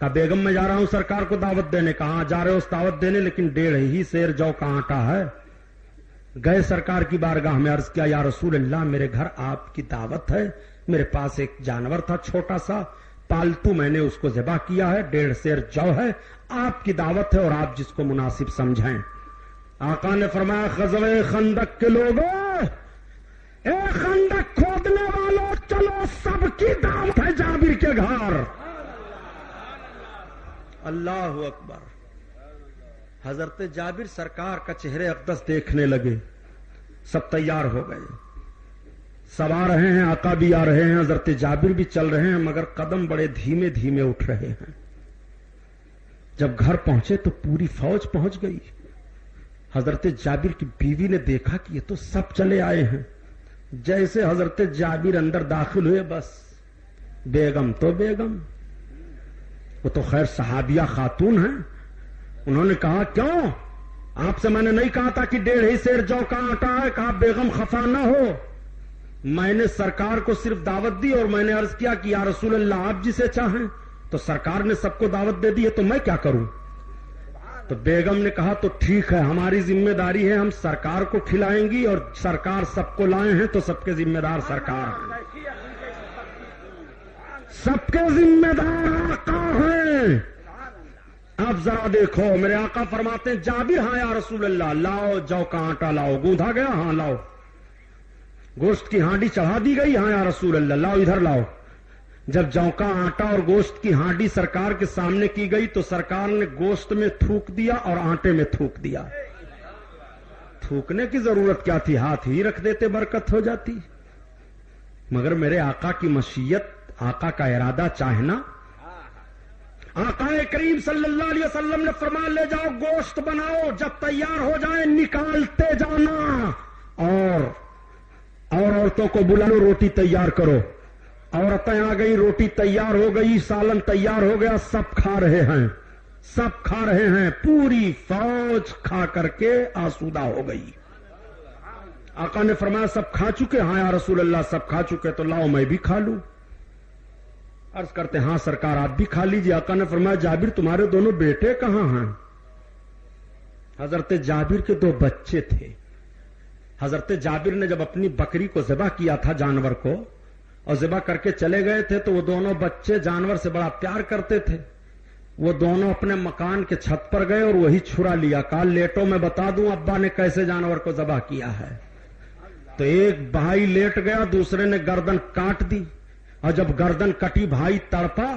کہا بیگم میں جا رہا ہوں سرکار کو دعوت دینے. کہاں جا رہے ہو اس دعوت دینے, لیکن 1.5 ہی سیر جو کا آٹا ہے. گئے سرکار کی بارگاہ میں, عرض کیا یا رسول اللہ میرے گھر آپ کی دعوت ہے, میرے پاس ایک جانور تھا چھوٹا سا پالتو, میں نے اس کو ذبح کیا ہے, 1.5 سیر جو ہے, آپ کی دعوت ہے اور آپ جس کو مناسب سمجھیں. آقا نے فرمایا غزوہ خندق کے لوگوں, اے خندق کھودنے والوں چلو سب کی دعوت ہے جابر کے گھر. اللہ اکبر. حضرت جابر سرکار کا چہرے اقدس دیکھنے لگے. سب تیار ہو گئے, سب آ رہے ہیں, آقا بھی آ رہے ہیں, حضرت جابر بھی چل رہے ہیں, مگر قدم بڑے دھیمے دھیمے اٹھ رہے ہیں. جب گھر پہنچے تو پوری فوج پہنچ گئی. حضرت جابر کی بیوی نے دیکھا کہ یہ تو سب چلے آئے ہیں. جیسے حضرت جابر اندر داخل ہوئے, بس بیگم تو بیگم, وہ تو خیر صحابیہ خاتون ہیں. انہوں نے کہا کیوں, آپ سے میں نے نہیں کہا تھا کہ 1.5 ہی سیر جو کا آٹا ہے. کہا بیگم خفا نہ ہو, میں نے سرکار کو صرف دعوت دی اور میں نے عرض کیا کہ یا رسول اللہ آپ جسے چاہیں, تو سرکار نے سب کو دعوت دے دی ہے تو میں کیا کروں. تو بیگم نے کہا تو ٹھیک ہے, ہماری ذمہ داری ہے, ہم سرکار کو کھلائیں گی, اور سرکار سب کو لائے ہیں تو سب کے ذمہ دار سرکار ہیں, سب کے ذمہ دار آقا ہیں. اب ذرا دیکھو, میرے آقا فرماتے ہیں جابر ہاں یا رسول اللہ, لاؤ جو کا آٹا لاؤ. گوندھا گیا, ہاں لاؤ. گوشت کی ہانڈی چڑھا دی گئی, ہاں یا رسول اللہ, لاؤ ادھر لاؤ. جب جو کا آٹا اور گوشت کی ہانڈی سرکار کے سامنے کی گئی تو سرکار نے گوشت میں تھوک دیا اور آٹے میں تھوک دیا. تھوکنے کی ضرورت کیا تھی, ہاتھ ہی رکھ دیتے برکت ہو جاتی. مگر میرے آقا کی مشیت, آقا کا ارادہ چاہنا. آقا کریم صلی اللہ علیہ وسلم نے فرمایا لے جاؤ گوشت بناؤ, جب تیار ہو جائیں نکالتے جانا, اور عورتوں کو بلا لو روٹی تیار کرو. عورتیں آ گئی, روٹی تیار ہو گئی, سالن تیار ہو گیا, سب کھا رہے ہیں, سب کھا رہے ہیں. پوری فوج کھا کر کے آسودہ ہو گئی. آقا نے فرمایا سب کھا چکے, ہاں یا رسول اللہ سب کھا چکے, تو لاؤ میں بھی کھا لوں. عرض کرتے ہاں سرکار آپ بھی کھا لیجیے. آقا نے فرمایا جابر تمہارے دونوں بیٹے کہاں ہیں. حضرت جابر کے 2 بچے تھے. حضرت جابر نے جب اپنی بکری کو ذبح کیا تھا, جانور کو, اور ذبح کر کے چلے گئے تھے, تو وہ دونوں بچے جانور سے بڑا پیار کرتے تھے. وہ دونوں اپنے مکان کے چھت پر گئے اور وہی چھرا لیا. کہا لیٹو میں بتا دوں ابا نے کیسے جانور کو ذبح کیا ہے. تو ایک بھائی لیٹ گیا, دوسرے نے گردن کاٹ دی, اور جب گردن کٹی بھائی تڑپا,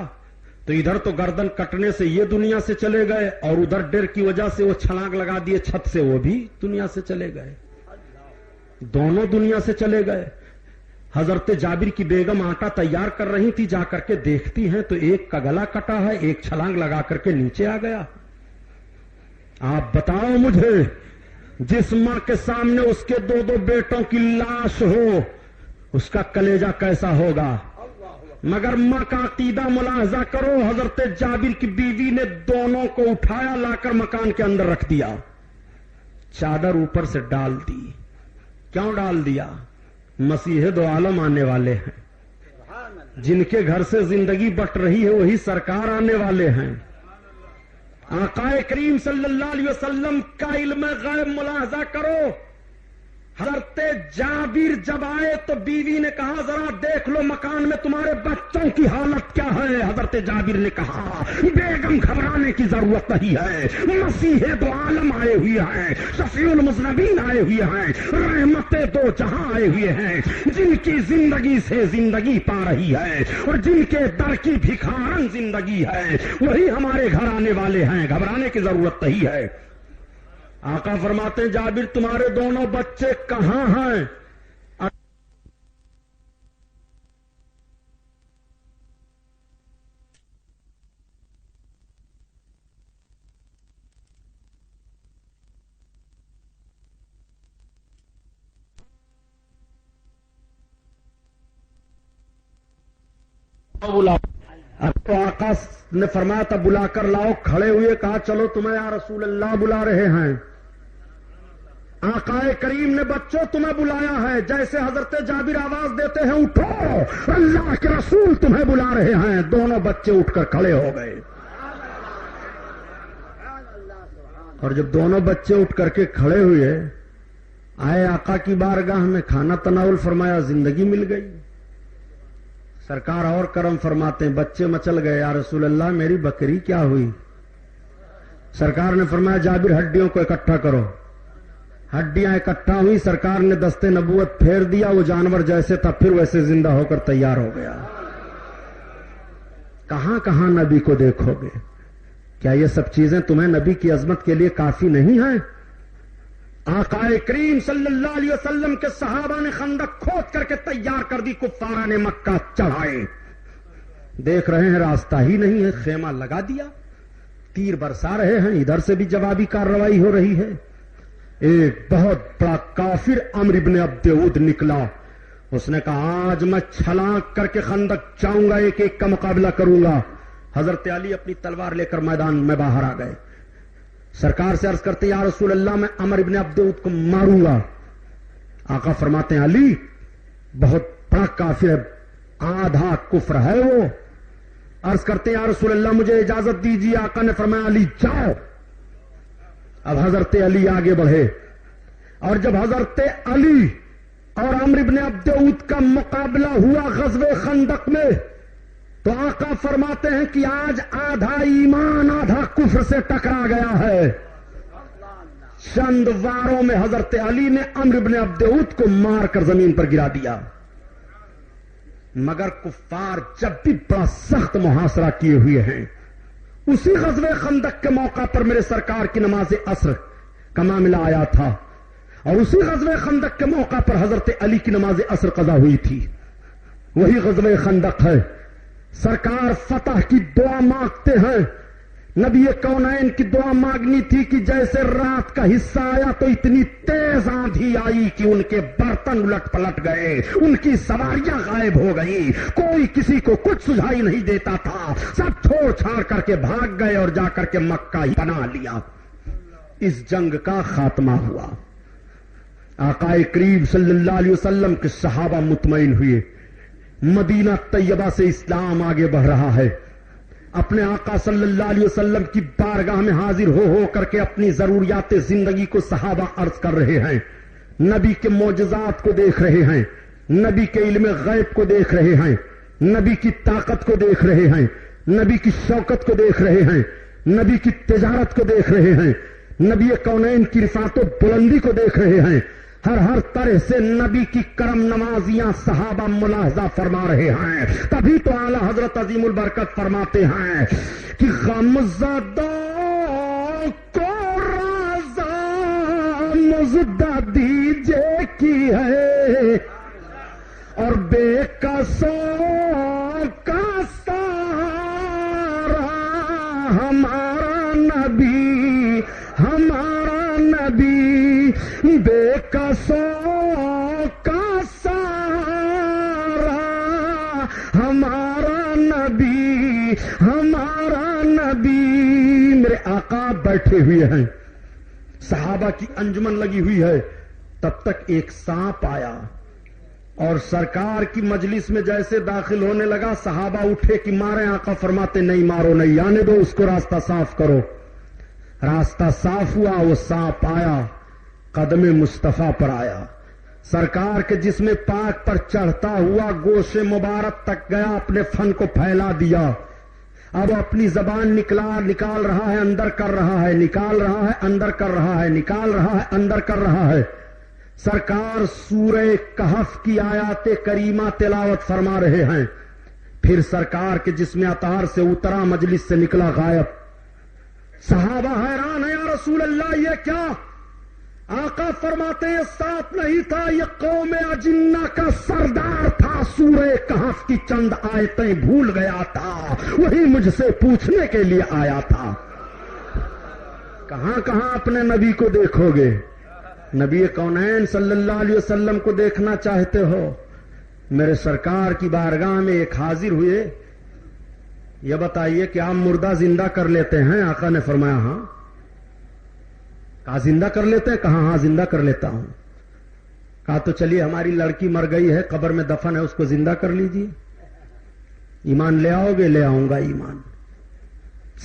تو ادھر تو گردن کٹنے سے یہ دنیا سے چلے گئے, اور ادھر ڈر کی وجہ سے وہ چھلانگ لگا دیے چھت سے, وہ بھی دنیا سے چلے گئے. دونوں دنیا سے چلے گئے. حضرت جابر کی بیگم آٹا تیار کر رہی تھی, جا کر کے دیکھتی ہیں تو ایک کا گلا کٹا ہے, ایک چھلانگ لگا کر کے نیچے آ گیا. آپ بتاؤ مجھے, جس ماں کے سامنے اس کے 2 بیٹوں کی لاش ہو, اس کا کلیجہ کیسا ہوگا. مگر ماں کا عقیدہ ملاحظہ کرو. حضرت جابر کی بیوی نے دونوں کو اٹھایا, لا کر مکان کے اندر رکھ دیا, چادر اوپر سے ڈال دی. کیوں ڈال دیا؟ مسیح دو عالم آنے والے ہیں, جن کے گھر سے زندگی بٹ رہی ہے وہی سرکار آنے والے ہیں. آقا کریم صلی اللہ علیہ وسلم کا علم غیب ملاحظہ کرو. حضرت جابر جب آئے تو بیوی نے کہا ذرا دیکھ لو مکان میں تمہارے بچوں کی حالت کیا ہے. حضرت جابر نے کہا بیگم گھبرانے کی ضرورت نہیں ہے, مسیح دو عالم آئے ہوئے ہیں, شفیع المذنبین آئے ہوئے ہیں, رحمت دو جہاں آئے ہوئے ہیں, جن کی زندگی سے زندگی پا رہی ہے اور جن کے در کی بھکارن زندگی ہے, وہی ہمارے گھر آنے والے ہیں, گھبرانے کی ضرورت نہیں ہے. آقا فرماتے ہیں جابر تمہارے دونوں بچے کہاں ہیں. اب تو آقا نے فرمایا تھا بلا کر لاؤ. کھڑے ہوئے کہا چلو تمہیں یا رسول اللہ بلا رہے ہیں. آقا کریم نے بچوں تمہیں بلایا ہے. جیسے حضرت جابر آواز دیتے ہیں اٹھو, اللہ کے رسول تمہیں بلا رہے ہیں, دونوں بچے اٹھ کر کھڑے ہو گئے. اور جب دونوں بچے اٹھ کر کے کھڑے ہوئے آئے آقا کی بارگاہ میں، کھانا تناول فرمایا، زندگی مل گئی۔ سرکار اور کرم فرماتے ہیں، بچے مچل گئے، یا رسول اللہ میری بکری کیا ہوئی؟ سرکار نے فرمایا جابر ہڈیوں کو اکٹھا کرو۔ ہڈیاں اکٹھا ہوئی، سرکار نے دستے نبوت پھیر دیا، وہ جانور جیسے تھا پھر ویسے زندہ ہو کر تیار ہو گیا۔ کہاں کہاں نبی کو دیکھو گے؟ کیا یہ سب چیزیں تمہیں نبی کی عظمت کے لیے کافی نہیں ہیں؟ آقا کریم صلی اللہ علیہ وسلم کے صحابہ نے خندق کھود کر کے تیار کر دی، کفارہ نے مکہ چڑھائے، دیکھ رہے ہیں راستہ ہی نہیں ہے، خیمہ لگا دیا، تیر برسا رہے ہیں، ادھر سے بھی جوابی کارروائی ہو رہی ہے۔ ایک بہت بڑا کافر عمرو بن عبد ود نکلا، اس نے کہا آج میں چھلانگ کر کے خندق جاؤں گا، ایک ایک کا مقابلہ کروں گا۔ حضرت علی اپنی تلوار لے کر میدان میں باہر آ گئے، سرکار سے عرض کرتے یا رسول اللہ میں عمرو بن عبد ود کو ماروں گا۔ آقا فرماتے ہیں علی بہت بڑا کافر ہے، آدھا کفر ہے وہ۔ عرض کرتے یا رسول اللہ مجھے اجازت دیجیے، آقا نے فرمایا علی جاؤ۔ اب حضرت علی آگے بڑھے، اور جب حضرت علی اور عمرو بن عبد ود کا مقابلہ ہوا غزوہ خندق میں، تو آقا فرماتے ہیں کہ آج آدھا ایمان آدھا کفر سے ٹکرا گیا ہے۔ چند واروں میں حضرت علی نے عمرو بن عبد ود کو مار کر زمین پر گرا دیا۔ مگر کفار جب بھی بڑا سخت محاصرہ کیے ہوئے ہیں۔ اسی غزوہ خندق کے موقع پر میرے سرکار کی نماز عصر کا معاملہ آیا تھا، اور اسی غزوہ خندق کے موقع پر حضرت علی کی نماز عصر قضا ہوئی تھی۔ وہی غزوہ خندق ہے، سرکار فتح کی دعا مانگتے ہیں۔ نبی کونین کی دعا مانگنی تھی کہ جیسے رات کا حصہ آیا تو اتنی تیز آندھی آئی کہ ان کے برتن الٹ پلٹ گئے، ان کی سواریاں غائب ہو گئی، کوئی کسی کو کچھ سجھائی نہیں دیتا تھا، سب چھوڑ چھاڑ کر کے بھاگ گئے اور جا کر کے مکہ ہی بنا لیا۔ اس جنگ کا خاتمہ ہوا، آقا کریم صلی اللہ علیہ وسلم کے صحابہ مطمئن ہوئے، مدینہ طیبہ سے اسلام آگے بڑھ رہا ہے۔ اپنے آقا صلی اللہ علیہ وسلم کی بارگاہ میں حاضر ہو کر کے اپنی ضروریات زندگی کو صحابہ عرض کر رہے ہیں، نبی کے معجزات کو دیکھ رہے ہیں، نبی کے علم غیب کو دیکھ رہے ہیں، نبی کی طاقت کو دیکھ رہے ہیں، نبی کی شوکت کو دیکھ رہے ہیں، نبی کی تجارت کو دیکھ رہے ہیں، نبی کونین کی رفعت و بلندی کو دیکھ رہے ہیں۔ ہر طرح سے نبی کی کرم نوازیاں صحابہ ملاحظہ فرما رہے ہیں۔ تبھی تو اعلی حضرت عظیم البرکت فرماتے ہیں کہ غم زدوں کو رضا مزدہ دیجیے کی ہے، اور بے قصوں کا سارا ہمارا نبی، ہمارا نبی، بے قصوں کا سارا ہمارا نبی، ہمارا نبی۔ میرے آقا بیٹھے ہوئے ہیں، صحابہ کی انجمن لگی ہوئی ہے، تب تک ایک سانپ آیا اور سرکار کی مجلس میں جیسے داخل ہونے لگا، صحابہ اٹھے کہ مارے، آقا فرماتے نہیں مارو، نہیں آنے دو اس کو، راستہ صاف کرو۔ راستہ صاف ہوا، وہ سانپ آیا، قدم مصطفیٰ پر آیا، سرکار کے جسم پاک پر چڑھتا ہوا گوش مبارک تک گیا، اپنے فن کو پھیلا دیا۔ اب اپنی زبان نکال رہا ہے، اندر کر رہا ہے، نکال رہا ہے، اندر کر رہا ہے، نکال رہا ہے، اندر کر رہا ہے۔ سرکار سورہ کہف کی آیات کریمہ تلاوت فرما رہے ہیں، پھر سرکار کے جسم اطہار سے اترا، مجلس سے نکلا، غائب۔ صحابہ حیران ہیں، یا رسول اللہ یہ کیا؟ آقا فرماتے ہیں ساتھ نہیں تھا، یہ قوم اجنہ کا سردار تھا، سورہ کہف کی چند آیتیں بھول گیا تھا، وہی مجھ سے پوچھنے کے لیے آیا تھا۔ کہاں کہاں اپنے نبی کو دیکھو گے؟ نبی کونین صلی اللہ علیہ وسلم کو دیکھنا چاہتے ہو؟ میرے سرکار کی بارگاہ میں ایک حاضر ہوئے، یہ بتائیے کہ آپ مردہ زندہ کر لیتے ہیں؟ آقا نے فرمایا ہاں۔ کہا زندہ کر لیتے ہیں؟ کہا ہاں زندہ کر لیتا ہوں۔ کہا تو چلیے ہماری لڑکی مر گئی ہے، قبر میں دفن ہے، اس کو زندہ کر لیجیے۔ ایمان لے آؤ گے؟ لے آؤں گا ایمان۔